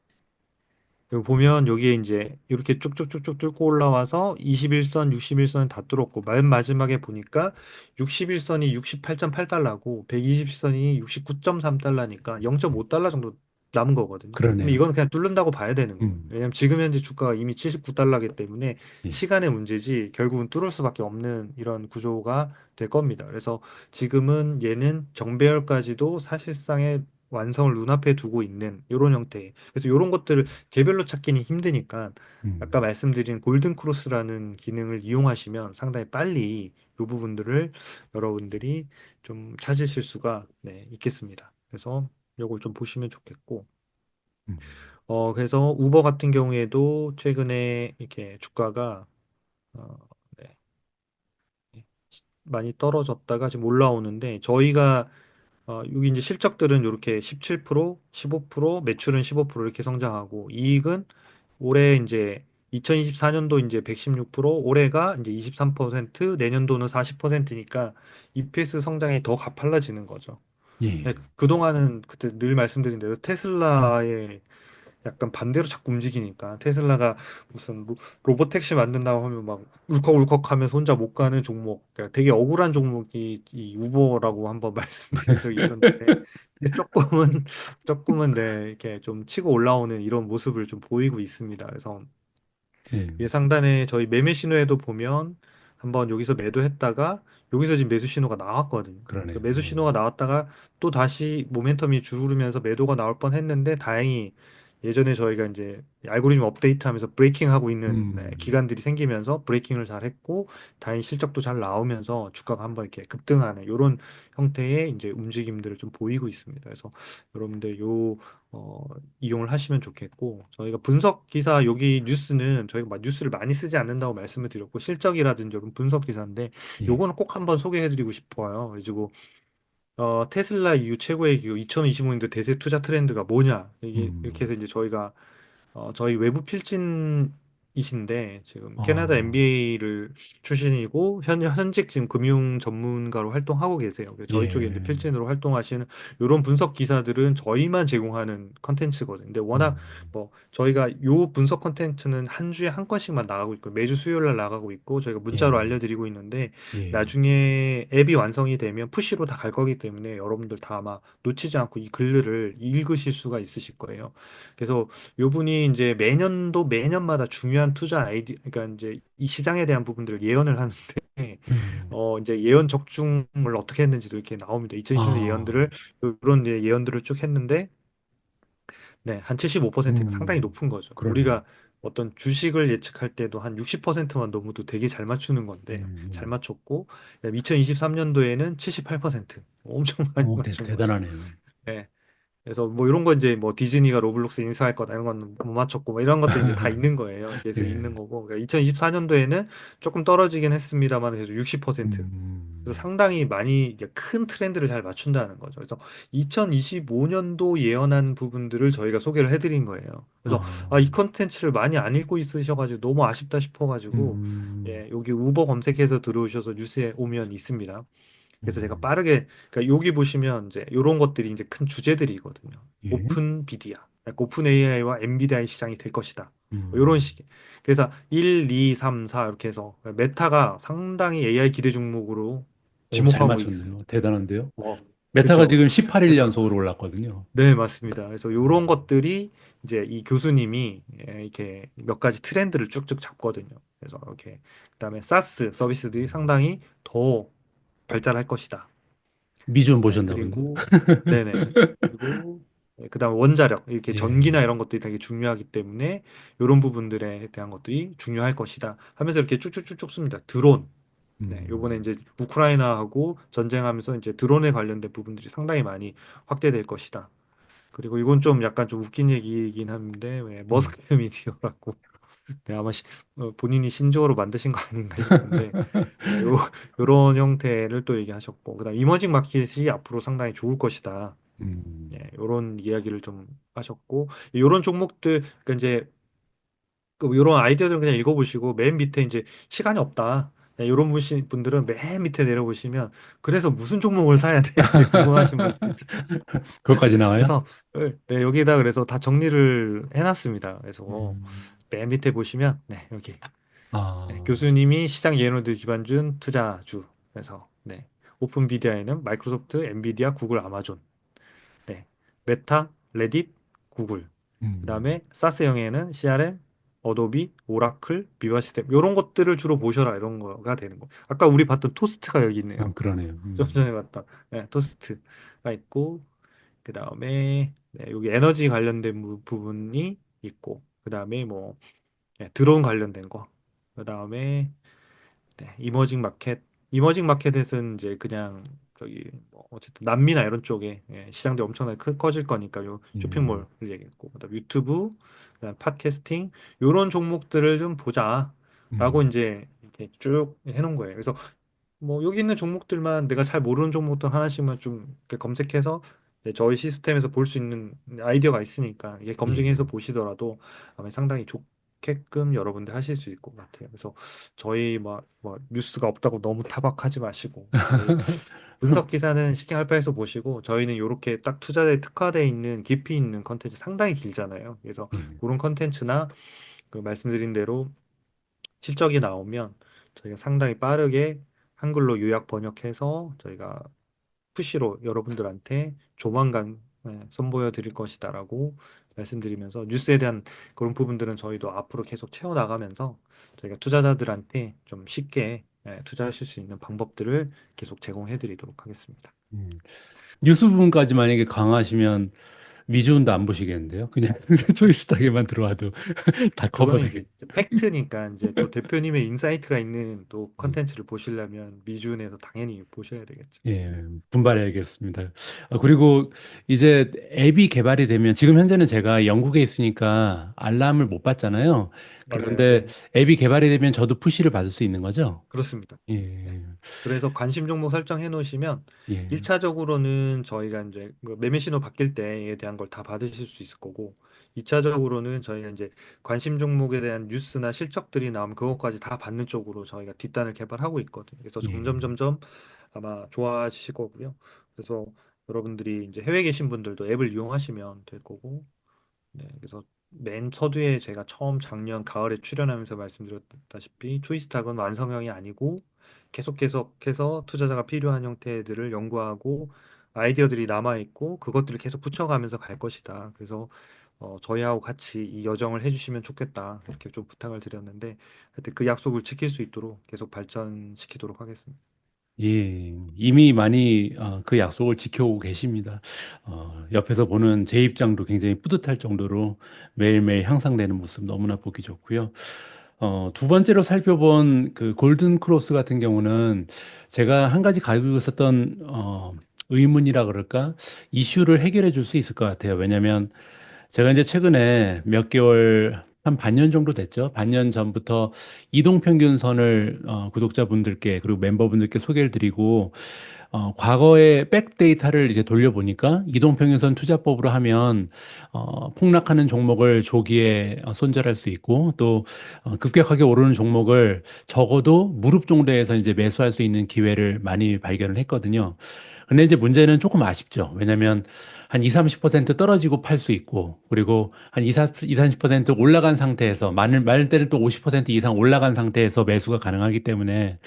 여기 보면 여기에 이제 이렇게 쭉쭉쭉쭉 뚫고 올라와서 21선, 61선을 다 뚫었고 맨 마지막에 보니까 61선이 68.8달러고 120선이 69.3달러니까 음, 0.5달러 정도 남은 거거든요. 그럼 그러네요. 이거는 그냥 뚫는다고 봐야 되는 거예요. 음, 왜냐면 지금 현재 주가가 이미 79달러이기 때문에 예, 시간의 문제지 결국은 뚫을 수밖에 없는 이런 구조가 될 겁니다. 그래서 지금은 얘는 정배열까지도 사실상의 완성을 눈앞에 두고 있는 이런 형태. 그래서 이런 것들을 개별로 찾기는 힘드니까 아까 음, 말씀드린 골든 크로스라는 기능을 이용하시면 상당히 빨리 이 부분들을 여러분들이 좀 찾으실 수가 있겠습니다. 그래서 이걸 좀 보시면 좋겠고 음, 그래서 우버 같은 경우에도 최근에 이렇게 주가가 어, 네, 많이 떨어졌다가 지금 올라오는데 저희가 여기 이제 실적들은 이렇게 17%, 15%, 매출은 15% 이렇게 성장하고 이익은 올해 이제 2024년도 이제 116%, 올해가 이제 23%, 내년도는 40%니까 EPS 성장이 더 가팔라지는 거죠. 네, 예, 그동안은 그때 늘 말씀드린 대로 테슬라의 약간 반대로 자꾸 움직이니까 테슬라가 무슨 로봇 택시 만든다고 하면 막 울컥울컥 하면서 혼자 못 가는 종목, 그러니까 되게 억울한 종목이 이 우버라고 한번 말씀드린 적이 있었는데 이제 조금은 네, 이렇게 좀 치고 올라오는 이런 모습을 좀 보이고 있습니다. 그래서 예, 위에 상단에 저희 매매 신호에도 보면 한번 여기서 매도했다가 여기서 지금 매수 신호가 나왔거든요. 그 그러네요. 매수 예. 신호가 나왔다가 또 다시 모멘텀이 주르면서 매도가 나올 뻔 했는데 다행히 예전에 저희가 이제 알고리즘 업데이트하면서 브레이킹하고 있는 네, 음, 기관들이 생기면서 브레이킹을 잘 했고 다행히 실적도 잘 나오면서 주가가 한번 이렇게 급등하는 이런 형태의 이제 움직임들을 좀 보이고 있습니다. 그래서 여러분들 어, 이용을 하시면 좋겠고 저희가 분석 기사 여기 뉴스는 저희가 막 뉴스를 많이 쓰지 않는다고 말씀을 드렸고 실적이라든지 이런 분석 기사인데 예, 요거는 꼭 한번 소개해드리고 싶어요. 그래가지고 테슬라 이후 최고의 기후 2025년도 대세 투자 트렌드가 뭐냐 이게 이렇게 해서 음, 이제 저희가 저희 외부 필진이신데 지금 캐나다 아, MBA를 출신이고 현직 지금 금융 전문가로 활동하고 계세요. 그래서 저희 쪽에 이제 예, 필진으로 활동하시는 이런 분석 기사들은 저희만 제공하는 컨텐츠거든요. 근데 워낙 음, 뭐 저희가 요 분석 컨텐츠는 한 주에 한 건씩만 나가고 있고 매주 수요일 날 나가고 있고 저희가 문자로 예, 알려드리고 있는데 예, 나중에 앱이 완성이 되면 푸시로 다 갈 거기 때문에 여러분들 다 아마 놓치지 않고 이 글들을 읽으실 수가 있으실 거예요. 그래서 요분이 이제 매년도 매년마다 중요한 투자 아이디, 그러니까 이제 이 시장에 대한 부분들을 예언을 하는데, 이제 예언 적중을 어떻게 했는지도 이렇게 나옵니다. 2020년 아, 예언들을, 이런 이제 예언들을 쭉 했는데, 네, 한 75%가 상당히 높은 거죠. 그러네요. 우리가 어떤 주식을 예측할 때도 한 60%만 넘어도 되게 잘 맞추는 건데, 잘 음, 맞췄고, 2023년도에는 78%, 엄청 많이 맞춘 거죠. 대단하네요. 네. 그래서 뭐 이런 거 이제 뭐 디즈니가 로블록스 인수할 거다 이런 건 못 맞췄고 뭐 이런 것도 이제 다 있는 거예요. 계속 있는 예, 거고. 그러니까 2024년도에는 조금 떨어지긴 했습니다만 그래도 60%. 그래서 음, 상당히 많이 이제 큰 트렌드를 잘 맞춘다는 거죠. 그래서 2025년도 예언한 부분들을 저희가 소개를 해드린 거예요. 그래서 이 아, 컨텐츠를 많이 안 읽고 있으셔가지고 너무 아쉽다 싶어가지고 음, 예, 여기 우버 검색해서 들어오셔서 뉴스에 오면 있습니다. 그래서 제가 음, 빠르게 그러니까 여기 보시면 이제 이런 것들이 이제 큰 주제들이거든요. 예, 오픈 비디아, 그러니까 오픈 AI와 엔비디아의 시장이 될 것이다. 뭐 이런 음, 식의. 그래서 1, 2, 3, 4 이렇게 해서 메타가 상당히 AI 기대 종목으로 잘 지목하고 맞췄네요. 있습니다. 대단한데요. 메타가 그렇죠. 지금 18일 그래서 연속으로 올랐거든요. 네, 맞습니다. 그래서 이런 음, 것들이 이제 이 교수님이 이렇게 몇 가지 트렌드를 쭉쭉 잡거든요. 그래서 이렇게 그다음에 사스 서비스들이 상당히 더 발달할 것이다. 미준 네, 보셨나 그리고 네네. 그리고 그다음 원자력 이렇게 예. 전기나 이런 것들이 되게 중요하기 때문에 이런 부분들에 대한 것들이 중요할 것이다 하면서 이렇게 쭉쭉쭉쭉 씁니다. 드론. 네, 요번에 음, 이제 우크라이나하고 전쟁하면서 이제 드론에 관련된 부분들이 상당히 많이 확대될 것이다. 그리고 이건 좀 약간 좀 웃긴 얘기이긴 한데 왜 예. 머스크 미디어라고 네, 아마 본인이 신조어로 만드신 거 아닌가 싶은데 네, 요런 형태를 또 얘기하셨고 그다음 이머징 마켓이 앞으로 상당히 좋을 것이다. 예, 음, 요런 이야기를 좀 하셨고 요런 종목들 그러니까 이제 요런 아이디어들은 그냥 읽어보시고 맨 밑에 이제 시간이 없다. 네, 요런 분들은 맨 밑에 내려보시면 그래서 무슨 종목을 사야 돼 이렇게 궁금하신 분들 있잖아요. 그것까지 나와요? 그래서 네, 여기다 그래서 다 정리를 해놨습니다. 그래서 음, 맨 밑에 보시면 네, 여기 네, 아, 교수님이 시장 예노드 기반준 투자주. 그래서 네, 오픈 비디아에는 마이크로소프트, 엔비디아, 구글, 아마존. 네, 메타, 레딧, 구글. 음, 그다음에 사스형에는 CRM, 어도비, 오라클, 비바 시스템. 이런 것들을 주로 보셔라 이런 거가 되는 거. 아까 우리 봤던 토스트가 여기 있네요. 그러네요. 좀 전에 봤던 네, 토스트가 있고 그다음에 네, 여기 에너지 관련된 부분이 있고 그다음에 뭐 드론 관련된 거. 그다음에 네, 이머징 마켓에서는 이제 그냥 저기 뭐 어쨌든 남미나 이런 쪽에 시장도 엄청나게 커질 거니까 요 음, 쇼핑몰을 얘기했고 그다음 유튜브, 그다음 팟캐스팅 요런 종목들을 좀 보자라고 음, 이제 이렇게 쭉 해놓은 거예요. 그래서 뭐 여기 있는 종목들만 내가 잘 모르는 종목들 하나씩만 좀 이렇게 검색해서 저희 시스템에서 볼 수 있는 아이디어가 있으니까 이게 예. 검증해서 보시더라도 아마 상당히 좋. 좋게끔 여러분들 하실 수 있을 것 같아요. 그래서 저희 뭐 뉴스가 없다고 너무 타박하지 마시고 저희 분석 기사는 시킹알파에서 보시고 저희는 이렇게 딱 투자에 특화되어 있는 깊이 있는 컨텐츠 상당히 길잖아요. 그래서 예. 그런 컨텐츠나 그 말씀드린 대로 실적이 나오면 저희가 상당히 빠르게 한글로 요약 번역해서 저희가 푸시로 여러분들한테 조만간 선보여 드릴 것이다라고 말씀드리면서 뉴스에 대한 그런 부분들은 저희도 앞으로 계속 채워나가면서 저희가 투자자들한테 좀 쉽게 투자하실 수 있는 방법들을 계속 제공해 드리도록 하겠습니다. 음. 뉴스 부분까지 만약에 강화하시면 미주은도 안 보시겠는데요? 그냥 초이스탁에만 들어와도 다 그거는 커버되겠. 이제 팩트니까 이제 또 대표님의 인사이트가 있는 또 음. 컨텐츠를 보시려면 미준에서 당연히 보셔야 되겠죠. 예, 분발해야겠습니다. 그리고 이제 앱이 개발이 되면 지금 현재는 제가 영국에 있으니까 알람을 못 받잖아요. 맞아요. 그런데 네. 앱이 개발이 되면 저도 푸시를 받을 수 있는 거죠? 그렇습니다. 네. 예, 그래서 관심 종목 설정해 놓으시면 예, 1차적으로는 저희가 이제 그 매매 신호 바뀔 때에 대한 걸 다 받으실 수 있을 거고 2차적으로는 저희가 이제 관심 종목에 대한 뉴스나 실적들이 나오면 그것까지 다 받는 쪽으로 저희가 뒷단을 개발하고 있거든요. 그래서 예, 점점 아마 좋아지실 거고요. 그래서 여러분들이 이제 해외에 계신 분들도 앱을 이용하시면 될 거고 네, 그래서 맨 서두에 제가 처음 작년 가을에 출연하면서 말씀드렸다시피 초이스탁은 완성형이 아니고 계속해서 투자자가 필요한 형태들을 연구하고 아이디어들이 남아있고 그것들을 계속 붙여가면서 갈 것이다. 그래서 저희하고 같이 이 여정을 해주시면 좋겠다. 이렇게 좀 부탁을 드렸는데 하여튼 그 약속을 지킬 수 있도록 계속 발전시키도록 하겠습니다. 예. 이미 많이 그 약속을 지켜오고 계십니다. 옆에서 보는 제 입장도 굉장히 뿌듯할 정도로 매일매일 향상되는 모습 너무나 보기 좋고요. 두 번째로 살펴본 그 골든 크로스 같은 경우는 제가 한 가지 가지고 있었던 의문이라 그럴까? 이슈를 해결해 줄 수 있을 것 같아요. 왜냐하면 제가 이제 최근에 몇 개월, 한 반년 정도 됐죠. 반년 전부터 이동평균선을 구독자분들께 그리고 멤버분들께 소개를 드리고 과거의 백데이터를 이제 돌려보니까 이동평균선 투자법으로 하면 폭락하는 종목을 조기에 손절할 수 있고 또 급격하게 오르는 종목을 적어도 무릎 정도에서 이제 매수할 수 있는 기회를 많이 발견을 했거든요. 근데 이제 문제는 조금 아쉽죠. 왜냐하면 한 2, 30% 떨어지고 팔 수 있고 그리고 한 2, 30% 올라간 상태에서 많을 때는 또 50% 이상 올라간 상태에서 매수가 가능하기 때문에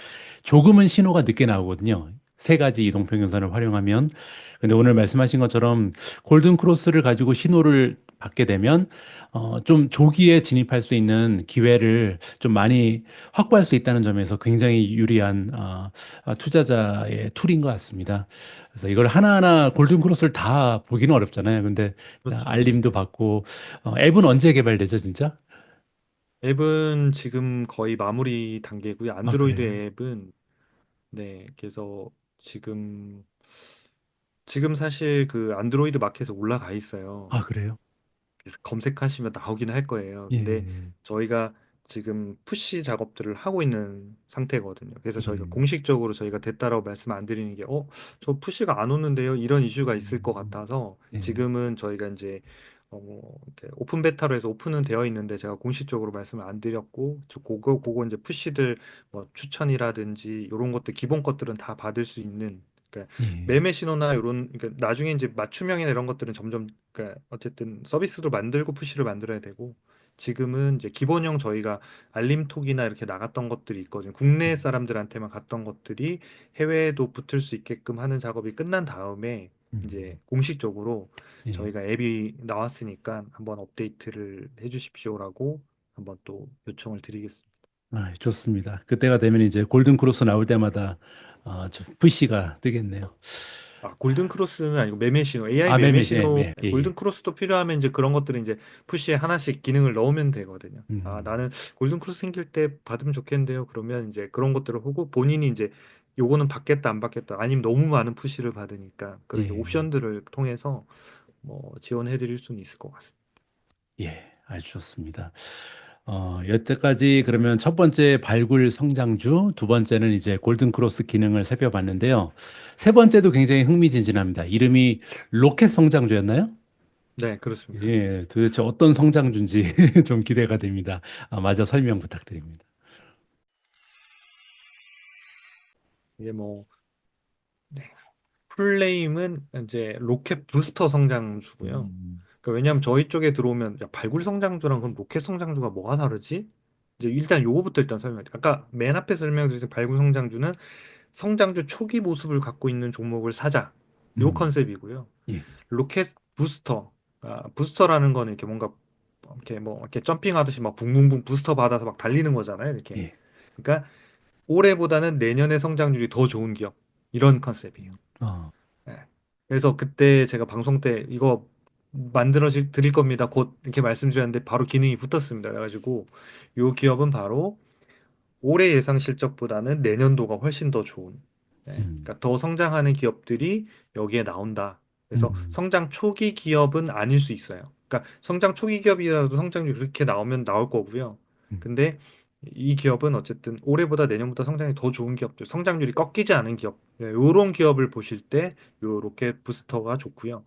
조금은 신호가 늦게 나오거든요. 세 가지 이동평균선을 활용하면. 근데 오늘 말씀하신 것처럼 골든 크로스를 가지고 신호를 받게 되면 좀 조기에 진입할 수 있는 기회를 좀 많이 확보할 수 있다는 점에서 굉장히 유리한 투자자의 툴인 것 같습니다. 그래서 이걸 하나하나 골든 크로스를 다 보기는 어렵잖아요. 근데 일단 그렇죠. 네. 알림도 받고 앱은 언제 개발되죠, 진짜? 앱은 지금 거의 마무리 단계고요. 아, 안드로이드 그래요? 앱은 네, 그래서 지금 사실 그 안드로이드 마켓에 올라가 있어요. 아, 그래요? 그래서 검색하시면 나오긴 할 거예요. 근데 예, 저희가 지금 푸시 작업들을 하고 있는 상태거든요. 그래서 예, 저희가 공식적으로 저희가 됐다라고 말씀 안 드리는 게, 저 푸시가 안 오는데요. 이런 이슈가 있을 것 같아서 예, 지금은 저희가 이제 이렇게 오픈 베타로 해서 오픈은 되어 있는데 제가 공식적으로 말씀을 안 드렸고, 그거 이제 푸시들 뭐 추천이라든지 이런 것들 기본 것들은 다 받을 수 있는 그러니까 예, 매매 신호나 이런 그러니까 나중에 이제 맞춤형이나 이런 것들은 점점 그러니까 어쨌든 서비스도 만들고 푸시를 만들어야 되고 지금은 이제 기본형 저희가 알림톡이나 이렇게 나갔던 것들이 있거든요. 국내 사람들한테만 갔던 것들이 해외에도 붙을 수 있게끔 하는 작업이 끝난 다음에 이제 음, 공식적으로 예. 저희가 앱이 나왔으니까 한번 업데이트를 해주십시오라고 한번 또 요청을 드리겠습니다. 아, 좋습니다. 그때가 되면 이제 골든 크로스 나올 때마다 좀 푸시가 뜨겠네요. 골든 크로스는 아니고 매매 신호, AI 아, 매매 매매, 예, 신호, 매, 예, 골든 예. 크로스도 필요하면 이제 그런 것들은 이제 푸시에 하나씩 기능을 넣으면 되거든요. 음, 나는 골든 크로스 생길 때 받으면 좋겠는데요. 그러면 이제 그런 것들을 보고 본인이 이제 요거는 받겠다, 안 받겠다, 아니면 너무 많은 푸시를 받으니까 그런 이제 예, 옵션들을 통해서 뭐 지원해 드릴 수는 있을 것 같습니다. 예, 아주 좋습니다. 여태까지 그러면 첫 번째 발굴 성장주, 두 번째는 이제 골든 크로스 기능을 살펴봤는데요. 세 번째도 굉장히 흥미진진합니다. 이름이 로켓 성장주였나요? 네, 그렇습니다. 예, 도대체 어떤 성장주인지 좀 기대가 됩니다. 마저 설명 부탁드립니다. 이게 뭐, 네. 풀네임은 이제 로켓 부스터 성장주고요. 그러니까 왜냐하면 저희 쪽에 들어오면 야, 발굴 성장주랑 그럼 로켓 성장주가 뭐가 다르지? 이제 일단 요거부터 일단 설명할게요. 아까 맨 앞에 설명드린 발굴 성장주는 성장주 초기 모습을 갖고 있는 종목을 사자. 요 음, 컨셉이고요. 예, 로켓 부스터. 부스터라는 거는 이렇게 뭔가 이렇게 뭐 이렇게 점핑하듯이 막 붕붕붕 부스터 받아서 막 달리는 거잖아요. 이렇게. 예. 그러니까 올해보다는 내년에 성장률이 더 좋은 기업. 이런 컨셉이에요. 어, 네. 그래서 그때 제가 방송 때 이거 만들어 드릴 겁니다. 곧 이렇게 말씀드렸는데 바로 기능이 붙었습니다. 그래가지고 요 기업은 바로 올해 예상 실적보다는 내년도가 훨씬 더 좋은. 네. 음, 그러니까 더 성장하는 기업들이 여기에 나온다. 그래서 음, 성장 초기 기업은 아닐 수 있어요. 그러니까 성장 초기 기업이라도 성장률이 그렇게 나오면 나올 거고요. 음. 근데 이 기업은 어쨌든 올해보다 내년보다 성장이 더 좋은 기업들, 성장률이 꺾이지 않은 기업, 이런 기업을 보실 때 요 로켓 부스터가 좋고요.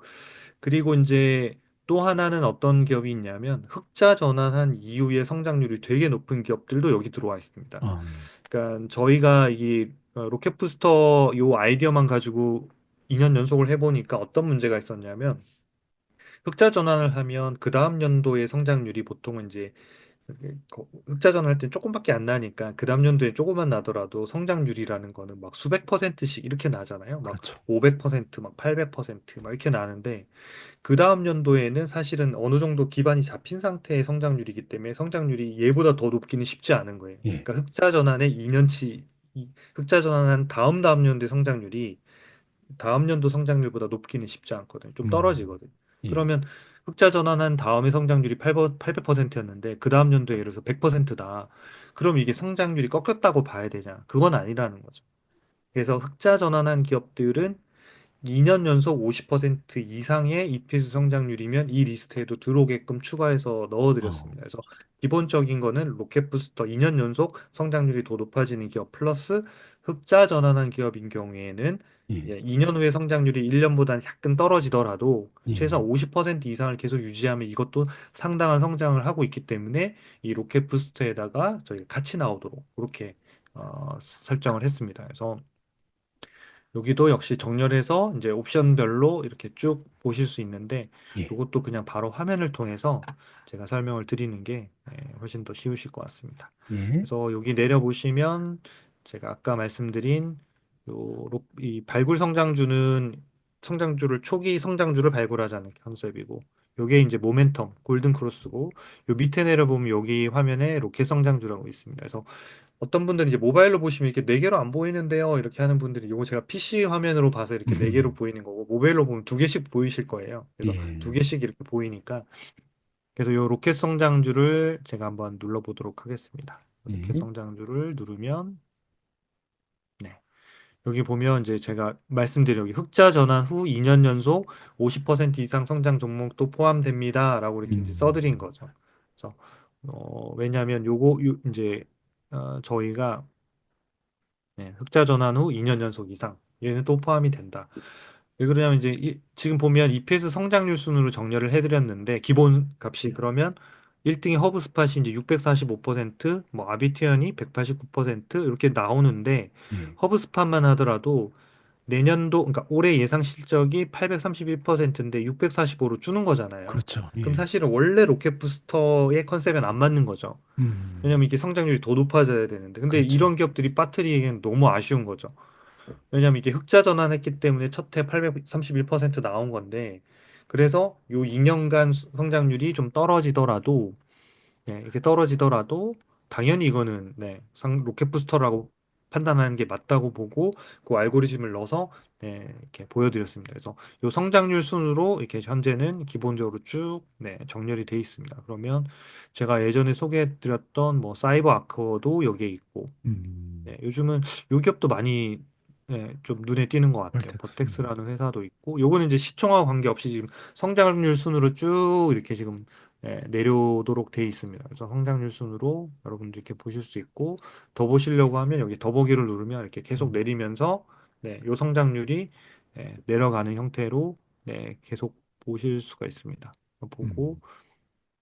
그리고 이제 또 하나는 어떤 기업이 있냐면 흑자 전환한 이후에 성장률이 되게 높은 기업들도 여기 들어와 있습니다. 어, 그러니까 저희가 이 로켓 부스터 요 아이디어만 가지고 2년 연속을 해보니까 어떤 문제가 있었냐면 흑자 전환을 하면 그 다음 연도의 성장률이 보통은 이제 흑자 전환할 땐 조금밖에 안 나니까 그 다음 연도에 조금만 나더라도 성장률이라는 거는 막 수백 퍼센트씩 이렇게 나잖아요. 막 그렇죠. 500%, 막 800%막 이렇게 나는데 그 다음 연도에는 사실은 어느 정도 기반이 잡힌 상태의 성장률이기 때문에 성장률이 얘보다 더 높기는 쉽지 않은 거예요. 예, 그러니까 흑자 전환의 2년치, 흑자 전환한 다음 다음 연도의 성장률이 다음 연도 성장률보다 높기는 쉽지 않거든요. 좀 떨어지거든요. 예, 그러면 흑자 전환한 다음에 성장률이 800%였는데 그 다음 연도에 예를 들어서 100%다. 그럼 이게 성장률이 꺾였다고 봐야 되냐? 그건 아니라는 거죠. 그래서 흑자 전환한 기업들은 2년 연속 50% 이상의 EPS 성장률이면 이 리스트에도 들어오게끔 추가해서 어, 넣어드렸습니다. 그래서 기본적인 거는 로켓부스터 2년 연속 성장률이 더 높아지는 기업 플러스 흑자 전환한 기업인 경우에는 예, 2년 후에 성장률이 1년보다는 약간 떨어지더라도 최소한 예, 50% 이상을 계속 유지하면 이것도 상당한 성장을 하고 있기 때문에 이 로켓부스터에다가 저희가 같이 나오도록 그렇게 설정을 했습니다. 그래서 여기도 역시 정렬해서 이제 옵션별로 이렇게 쭉 보실 수 있는데 예, 이것도 그냥 바로 화면을 통해서 제가 설명을 드리는 게 훨씬 더 쉬우실 것 같습니다. 예, 그래서 여기 내려 보시면 제가 아까 말씀드린 이 발굴 성장주는 성장주를 초기 성장주를 발굴하자는 컨셉이고 요게 이제 모멘텀 골든 크로스고 요 밑에 내려 보면 여기 화면에 로켓 성장주라고 있습니다. 그래서 어떤 분들은 이제 모바일로 보시면 이렇게 네 개로 안 보이는데요. 이렇게 하는 분들이 요거 제가 PC 화면으로 봐서 이렇게 네 개로 보이는 거고 모바일로 보면 두 개씩 보이실 거예요. 그래서 두 예, 개씩 이렇게 보이니까 그래서 요 로켓 성장주를 제가 한번 눌러 보도록 하겠습니다. 로켓 예, 성장주를 누르면 네. 여기 보면 이제 제가 말씀드린 여기 흑자 전환 후 2년 연속 50% 이상 성장 종목도 포함됩니다라고 이렇게 이제 써드린 음, 거죠. 그래서 왜냐하면 이제 저희가 네, 흑자 전환 후 2년 연속 이상 얘는 또 포함이 된다. 왜 그러냐면 이제 지금 보면 EPS 성장률 순으로 정렬을 해드렸는데 기본 값이 그러면 1등이 허브스팟이 이제 645%, 뭐 아비티언이 189% 이렇게 나오는데 예, 허브스팟만 하더라도 내년도 그러니까 올해 예상 실적이 831%인데 645로 주는 거잖아요. 그렇죠. 그럼 예, 사실은 원래 로켓 부스터의 컨셉엔 안 맞는 거죠. 음, 왜냐면 이게 성장률이 더 높아져야 되는데 근데 그렇죠. 이런 기업들이 빠뜨리기엔 너무 아쉬운 거죠. 왜냐면 이게 흑자 전환했기 때문에 첫 해 831% 나온 건데 그래서 요 2년간 성장률이 좀 떨어지더라도 이렇게 떨어지더라도 당연히 이거는 로켓 부스터라고 판단하는 게 맞다고 보고 그 알고리즘을 넣어서 이렇게 보여드렸습니다. 그래서 요 성장률 순으로 이렇게 현재는 기본적으로 쭉 정렬이 돼 있습니다. 그러면 제가 예전에 소개해드렸던 뭐 사이버 아커도 여기에 있고 요즘은 요 기업도 많이 좀 눈에 띄는 것 같아요. 컬텍스. 버텍스라는 회사도 있고, 요거는 이제 시총하고 관계없이 지금 성장률 순으로 쭉 이렇게 지금 내려오도록 돼 있습니다. 그래서 성장률 순으로 여러분들 이렇게 보실 수 있고, 더 보시려고 하면 여기 더보기를 누르면 이렇게 계속 내리면서 요 성장률이 내려가는 형태로 계속 보실 수가 있습니다. 보고 음.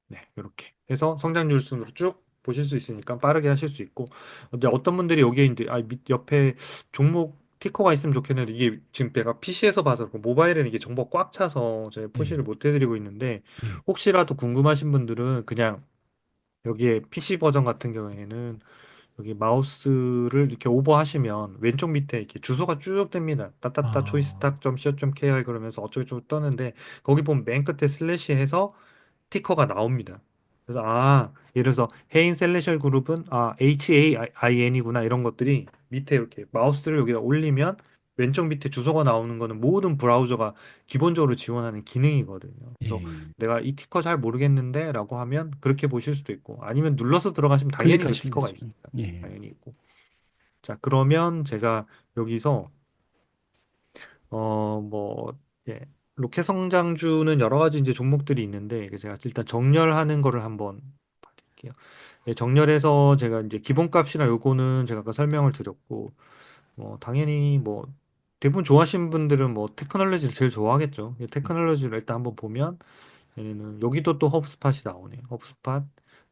네, 이렇게 해서 성장률 순으로 쭉 보실 수 있으니까 빠르게 하실 수 있고. 근데 어떤 분들이 여기에 이제 밑 옆에 종목 티커가 있으면 좋겠는데 이게 지금 내가 PC에서 봐서 그렇고 모바일에는 이게 정보가 꽉 차서 제가 표시를 예. 못 해드리고 있는데 예. 혹시라도 궁금하신 분들은 그냥 여기에 PC 버전 같은 경우에는 여기 마우스를 이렇게 오버하시면 왼쪽 밑에 이렇게 주소가 쭉 뜹니다. 따따따 아, choice딱.co.kr 그러면서 어쩌고저쩌고 떠는데 거기 보면 맨 끝에 슬래시 해서 티커가 나옵니다. 그래서 예를 들어서 해인 셀레셜 그룹은 HAIN이구나 이런 것들이 밑에 이렇게 마우스를 여기다 올리면 왼쪽 밑에 주소가 나오는 거는 모든 브라우저가 기본적으로 지원하는 기능이거든요. 그래서 예. 내가 이 티커 잘 모르겠는데 라고 하면 그렇게 보실 수도 있고 아니면 눌러서 들어가시면 당연히 그 클릭하시면 티커가 되죠. 있습니다. 예. 당연히 있고. 자, 그러면 제가 여기서 뭐, 예, 로켓 성장주는 여러 가지 이제 종목들이 있는데, 제가 일단 정렬하는 거를 한번 봐드릴게요. 예, 정렬해서 제가 이제 기본값이나 요거는 제가 아까 설명을 드렸고, 뭐, 당연히 뭐, 대부분 좋아하시는 분들은 뭐, 테크놀로지를 제일 좋아하겠죠. 예, 테크놀로지를 일단 한번 보면, 얘는 여기도 또 허브스팟이 나오네요. 허브스팟,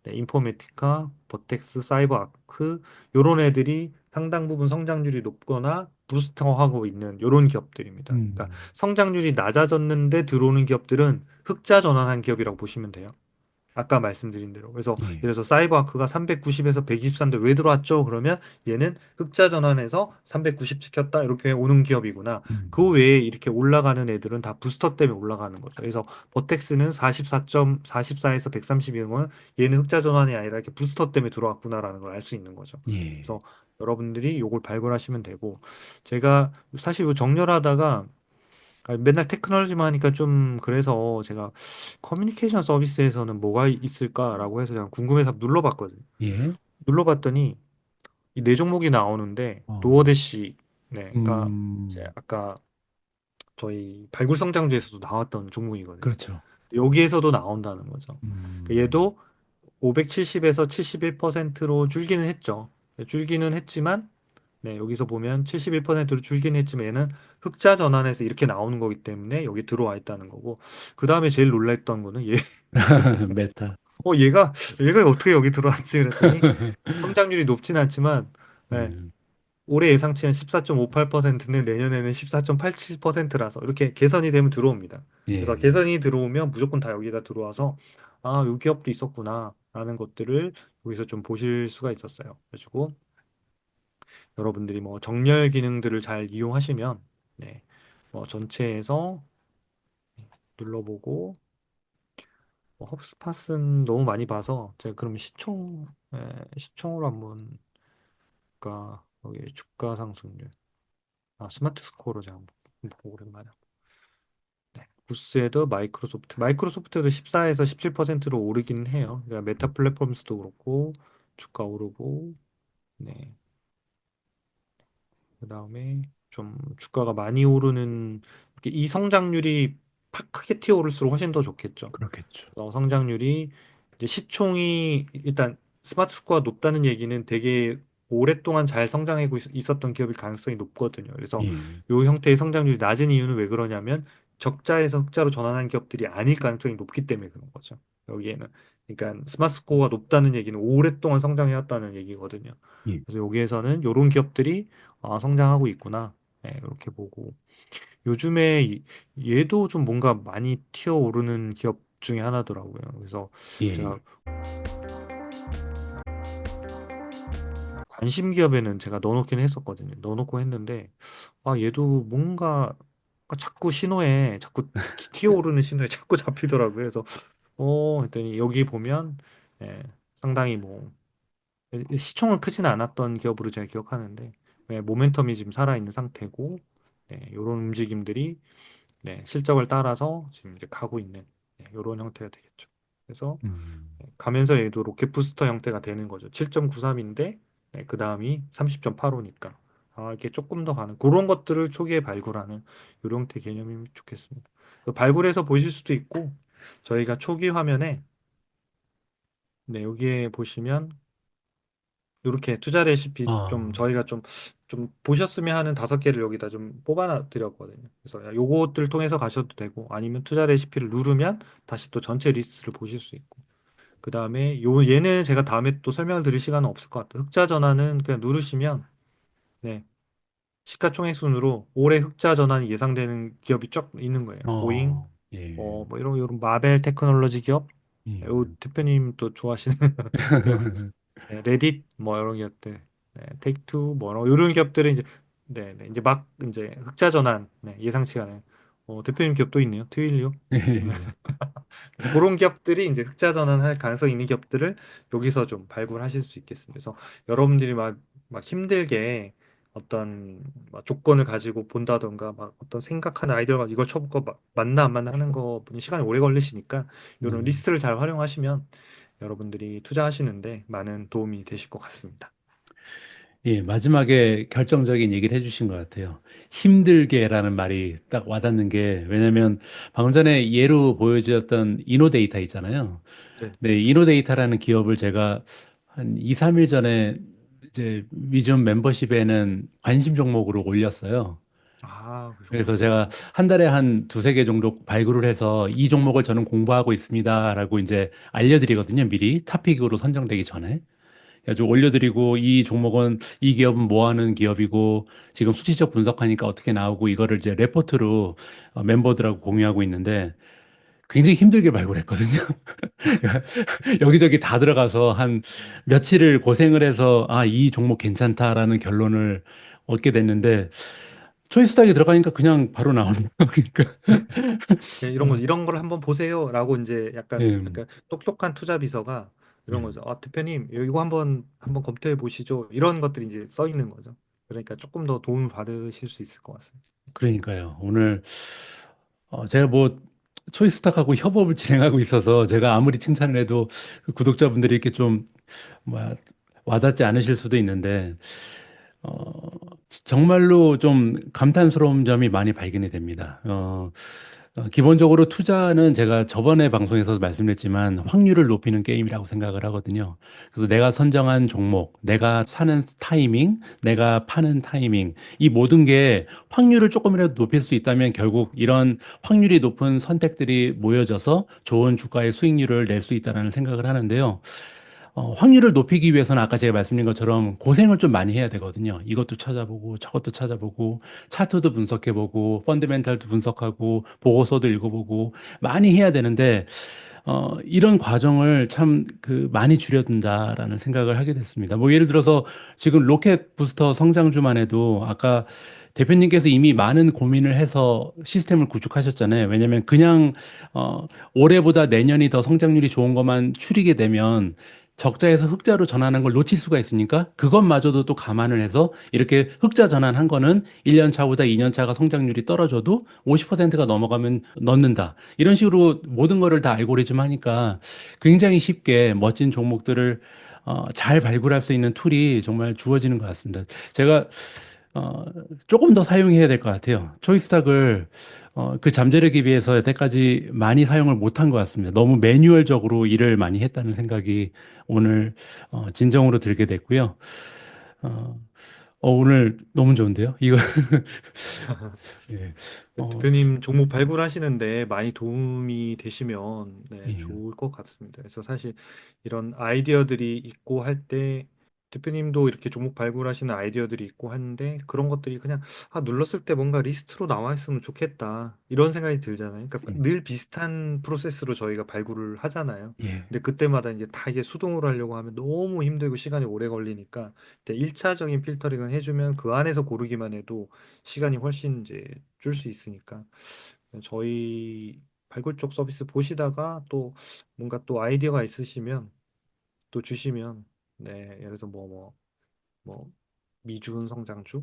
네, 인포메티카, 버텍스, 사이버아크 요런 애들이 상당 부분 성장률이 높거나 부스터하고 있는 요런 기업들입니다. 그러니까 음. 성장률이 낮아졌는데 들어오는 기업들은 흑자 전환한 기업이라고 보시면 돼요. 아까 말씀드린 대로. 그래서 예를 예. 들어서 사이버아크가 390에서 123데 왜 들어왔죠? 그러면 얘는 흑자 전환해서 390 지켰다. 이렇게 오는 기업이구나. 그 음. 외에 이렇게 올라가는 애들은 다 부스터 때문에 올라가는 거죠. 그래서 버텍스는 44에서 132는 건 얘는 흑자 전환이 아니라 이렇게 부스터 때문에 들어왔구나라는 걸 알 수 있는 거죠. 예. 그래서 여러분들이 요걸 발굴하시면 되고 제가 사실 이 정렬하다가 맨날 테크놀로지만 하니까 좀 그래서 제가 커뮤니케이션 서비스에서는 뭐가 있을까라고 해서 그냥 궁금해서 눌러봤거든요. 예. 눌러봤더니 이 네 종목이 나오는데 어. 도어대시 네가 이제 음. 아까 저희 발굴 성장주에서도 나왔던 종목이거든요. 그렇죠. 여기에서도 나온다는 거죠. 그러니까 음. 얘도 570에서 71%로 줄기는 했죠. 줄기는 했지만 여기서 보면 71%로 줄긴 했지만 얘는 흑자 전환해서 이렇게 나오는 거기 때문에 여기 들어와 있다는 거고 그 다음에 제일 놀랬던 거는 얘 메타. 얘가 어떻게 여기 들어왔지 그랬더니 성장률이 높진 않지만 네, 음. 올해 예상치는 14.58%인데 내년에는 14.87%라서 이렇게 개선이 되면 들어옵니다. 그래서 예. 개선이 들어오면 무조건 다 여기다 들어와서 요 기업도 있었구나 라는 것들을 여기서 좀 보실 수가 있었어요. 그래가지고 여러분들이 뭐 정렬 기능들을 잘 이용하시면 네, 뭐 전체에서 눌러보고 뭐 헙스팟은 너무 많이 봐서 제가 그럼 시총으로 한번 여기 주가 상승률 스마트 스코어로 제가 한번 보고 오랜만에 네. 구스에도 마이크로소프트도 14에서 17%로 오르기는 해요. 그러니까 메타 플랫폼스도 그렇고 주가 오르고 네. 그다음에 좀 주가가 많이 오르는 이 성장률이 팍 크게 튀어오를수록 훨씬 더 좋겠죠. 그렇겠죠. 성장률이 이제 시총이 일단 스마트 스코어가 높다는 얘기는 되게 오랫동안 잘 성장하고 있었던 기업일 가능성이 높거든요. 그래서 예. 이 형태의 성장률이 낮은 이유는 왜 그러냐면 적자에서 흑자로 전환한 기업들이 아닐 가능성이 높기 때문에 그런 거죠. 여기에는 그러니까 스마트 스코어가 높다는 얘기는 오랫동안 성장해왔다는 얘기거든요. 예. 그래서 여기에서는 이런 기업들이 성장하고 있구나. 네, 이렇게 보고 요즘에 얘도 좀 뭔가 많이 튀어오르는 기업 중에 하나더라고요. 그래서 제가 예. 관심 기업에는 제가 넣어놓긴 했었거든요. 넣어놓고 했는데 얘도 뭔가 자꾸 신호에 자꾸 튀어오르는 신호에 자꾸 잡히더라고요. 그래서 했더니 여기 보면 예, 상당히 뭐 시총은 크진 않았던 기업으로 제가 기억하는데 모멘텀이 지금 살아있는 상태고 이런 움직임들이 실적을 따라서 지금 이제 가고 있는 이런 형태가 되겠죠. 그래서 음. 가면서 얘도 로켓 부스터 형태가 되는 거죠. 7.93인데 그 다음이 30.85니까 이렇게 조금 더 가는 그런 것들을 초기에 발굴하는 이런 형태 개념이면 좋겠습니다. 발굴해서 보실 수도 있고 저희가 초기 화면에 여기에 보시면 이렇게 투자 레시피 좀 아, 저희가 좀 보셨으면 하는 5개를 여기다 좀 뽑아 드렸거든요. 그래서 요것들 통해서 가셔도 되고 아니면 투자 레시피를 누르면 다시 또 전체 리스트를 보실 수 있고 그 다음에 요 얘는 제가 다음에 또 설명을 드릴 시간은 없을 것 같아요. 흑자 전환은 그냥 누르시면 네 시가총액 순으로 올해 흑자 전환이 예상되는 기업이 쫙 있는 거예요. 보잉 예, 뭐 이런 마벨 테크놀로지 기업 예. 요 대표님 또 좋아하시는 기업 네, 레딧 뭐 이런 기업들, 네, 테이크투 뭐 이런 기업들은 이제 네, 네, 이제 막 이제 흑자 전환 네, 예상치가 는 대표님 기업도 있네요. 트윌리오. 네, 그런 기업들이 이제 흑자 전환할 가능성이 있는 기업들을 여기서 좀 발굴하실 수 있겠습니다. 그래서 여러분들이 막 힘들게 어떤 막 조건을 가지고 본다던가 막 어떤 생각하는 아이디어가 이걸 쳐볼까 맞나 안 맞나 하는 거 시간이 오래 걸리시니까 이런 음. 리스트를 잘 활용하시면 여러분들이 투자하시는데 많은 도움이 되실 것 같습니다. 예, 마지막에 결정적인 얘기를 해주신 것 같아요. 힘들게라는 말이 딱 와닿는 게, 왜냐면 방금 전에 예로 보여주셨던 이노데이터 있잖아요. 네. 네, 이노데이터라는 기업을 제가 한 2, 3일 전에 이제 미준 멤버십에는 관심 종목으로 올렸어요. 아, 그래서 그러셨구나. 제가 한 달에 한 두세 개 정도 발굴을 해서 이 종목을 저는 공부하고 있습니다라고 이제 알려드리거든요. 미리 타픽으로 선정되기 전에. 아주 올려드리고 이 종목은 이 기업은 뭐 하는 기업이고 지금 수치적 분석하니까 어떻게 나오고 이거를 이제 레포트로 멤버들하고 공유하고 있는데 굉장히 힘들게 발굴했거든요. 여기저기 다 들어가서 한 며칠을 고생을 해서 아, 이 종목 괜찮다라는 결론을 얻게 됐는데 초이스닥에 들어가니까 그냥 바로 나오는 거 그러니까 네, 어, 이런 걸 한번 보세요라고 이제 예, 약간 똑똑한 투자 비서가 이런 예. 거죠. 아, 대표님, 이거 한번 검토해 보시죠. 이런 것들이 이제 써 있는 거죠. 그러니까 조금 더 도움을 받으실 수 있을 것 같습니다. 그러니까요. 오늘 제가 뭐 초이스탁하고 협업을 진행하고 있어서 제가 아무리 칭찬을 해도 그 구독자분들이 이렇게 좀 뭐, 와닿지 않으실 수도 있는데 어, 정말로 좀 감탄스러운 점이 많이 발견이 됩니다. 기본적으로 투자는 제가 저번에 방송에서 말씀드렸지만 확률을 높이는 게임이라고 생각을 하거든요. 그래서 내가 선정한 종목, 내가 사는 타이밍, 내가 파는 타이밍, 이 모든 게 확률을 조금이라도 높일 수 있다면 결국 이런 확률이 높은 선택들이 모여져서 좋은 주가의 수익률을 낼 수 있다는 생각을 하는데요. 확률을 높이기 위해서는 아까 제가 말씀드린 것처럼 고생을 좀 많이 해야 되거든요. 이것도 찾아보고 저것도 찾아보고 차트도 분석해보고 펀드멘탈도 분석하고 보고서도 읽어보고 많이 해야 되는데 이런 과정을 참 그 많이 줄여둔다라는 생각을 하게 됐습니다. 뭐 예를 들어서 지금 로켓 부스터 성장주만 해도 아까 대표님께서 이미 많은 고민을 해서 시스템을 구축하셨잖아요. 왜냐하면 그냥 올해보다 내년이 더 성장률이 좋은 것만 추리게 되면 적자에서 흑자로 전환한 걸 놓칠 수가 있으니까 그것마저도 또 감안을 해서 이렇게 흑자 전환한 거는 1년 차보다 2년 차가 성장률이 떨어져도 50%가 넘어가면 넣는다. 이런 식으로 모든 거를 다 알고리즘 하니까 굉장히 쉽게 멋진 종목들을 잘 발굴할 수 있는 툴이 정말 주어지는 것 같습니다. 제가 어, 조금 더 사용해야 될 것 같아요. 초이스탁을 그 잠재력에 비해서 여태까지 많이 사용을 못한 것 같습니다. 너무 매뉴얼적으로 일을 많이 했다는 생각이 오늘 진정으로 들게 됐고요. 어, 오늘 너무 좋은데요? 이거 예, 어, 대표님 종목 발굴하시는데 많이 도움이 되시면 네, 예, 좋을 것 같습니다. 그래서 사실 이런 아이디어들이 있고 할 때 대표님도 이렇게 종목 발굴하시는 아이디어들이 있고 하는데 그런 것들이 그냥 눌렀을 때 뭔가 리스트로 나와 있으면 좋겠다 이런 생각이 들잖아요. 그러니까 예, 늘 비슷한 프로세스로 저희가 발굴을 하잖아요. 예, 근데 그때마다 이제 다 이게 수동으로 하려고 하면 너무 힘들고 시간이 오래 걸리니까 1차적인 필터링을 해주면 그 안에서 고르기만 해도 시간이 훨씬 이제 줄 수 있으니까 저희 발굴 쪽 서비스 보시다가 또 뭔가 또 아이디어가 있으시면 또 주시면 네 예를 들어서 뭐 미준 성장주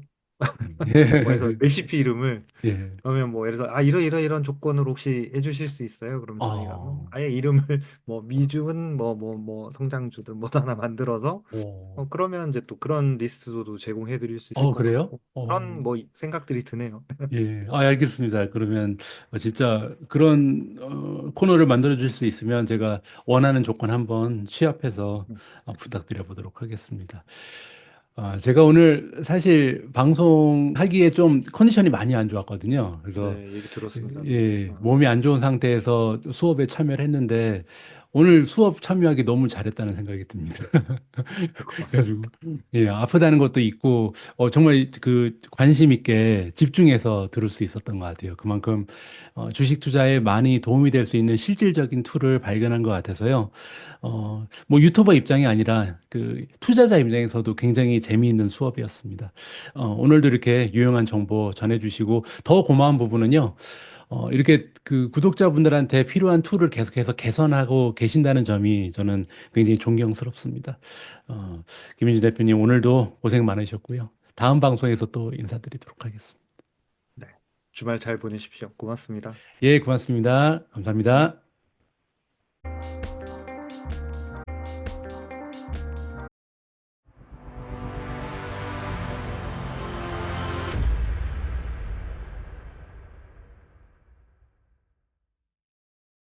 뭐 해서 레시피 이름을 예. 그러면 뭐 예를 들어서 이런 조건으로 혹시 해주실 수 있어요? 그럼 저희가 아예 이름을 뭐 미주은 뭐 성장주든 뭐 하나 만들어서 오. 그러면 이제 또 그런 리스트도 제공해 드릴 수 있을 것 그래요? 같고 그런 뭐 생각들이 드네요. 예. 알겠습니다. 그러면 진짜 그런 코너를 만들어 줄 수 있으면 제가 원하는 조건 한번 취합해서 부탁드려 보도록 하겠습니다. 제가 오늘 사실 방송하기에 좀 컨디션이 많이 안 좋았거든요. 그래서 네, 얘기 들었습니다. 네. 예, 몸이 안 좋은 상태에서 수업에 참여를 했는데 오늘 수업 참여하기 너무 잘했다는 생각이 듭니다. 그래가지고 고맙습니다. 예, 아프다는 것도 있고 정말 그 관심 있게 집중해서 들을 수 있었던 것 같아요. 그만큼 주식 투자에 많이 도움이 될 수 있는 실질적인 툴을 발견한 것 같아서요. 뭐 유튜버 입장이 아니라 그 투자자 입장에서도 굉장히 재미있는 수업이었습니다. 오늘도 이렇게 유용한 정보 전해주시고 더 고마운 부분은요. 이렇게 그 구독자분들한테 필요한 툴을 계속해서 개선하고 계신다는 점이 저는 굉장히 존경스럽습니다. 어, 김민주 대표님 오늘도 고생 많으셨고요. 다음 방송에서 또 인사드리도록 하겠습니다. 네. 주말 잘 보내십시오. 고맙습니다. 예, 고맙습니다. 네. 감사합니다.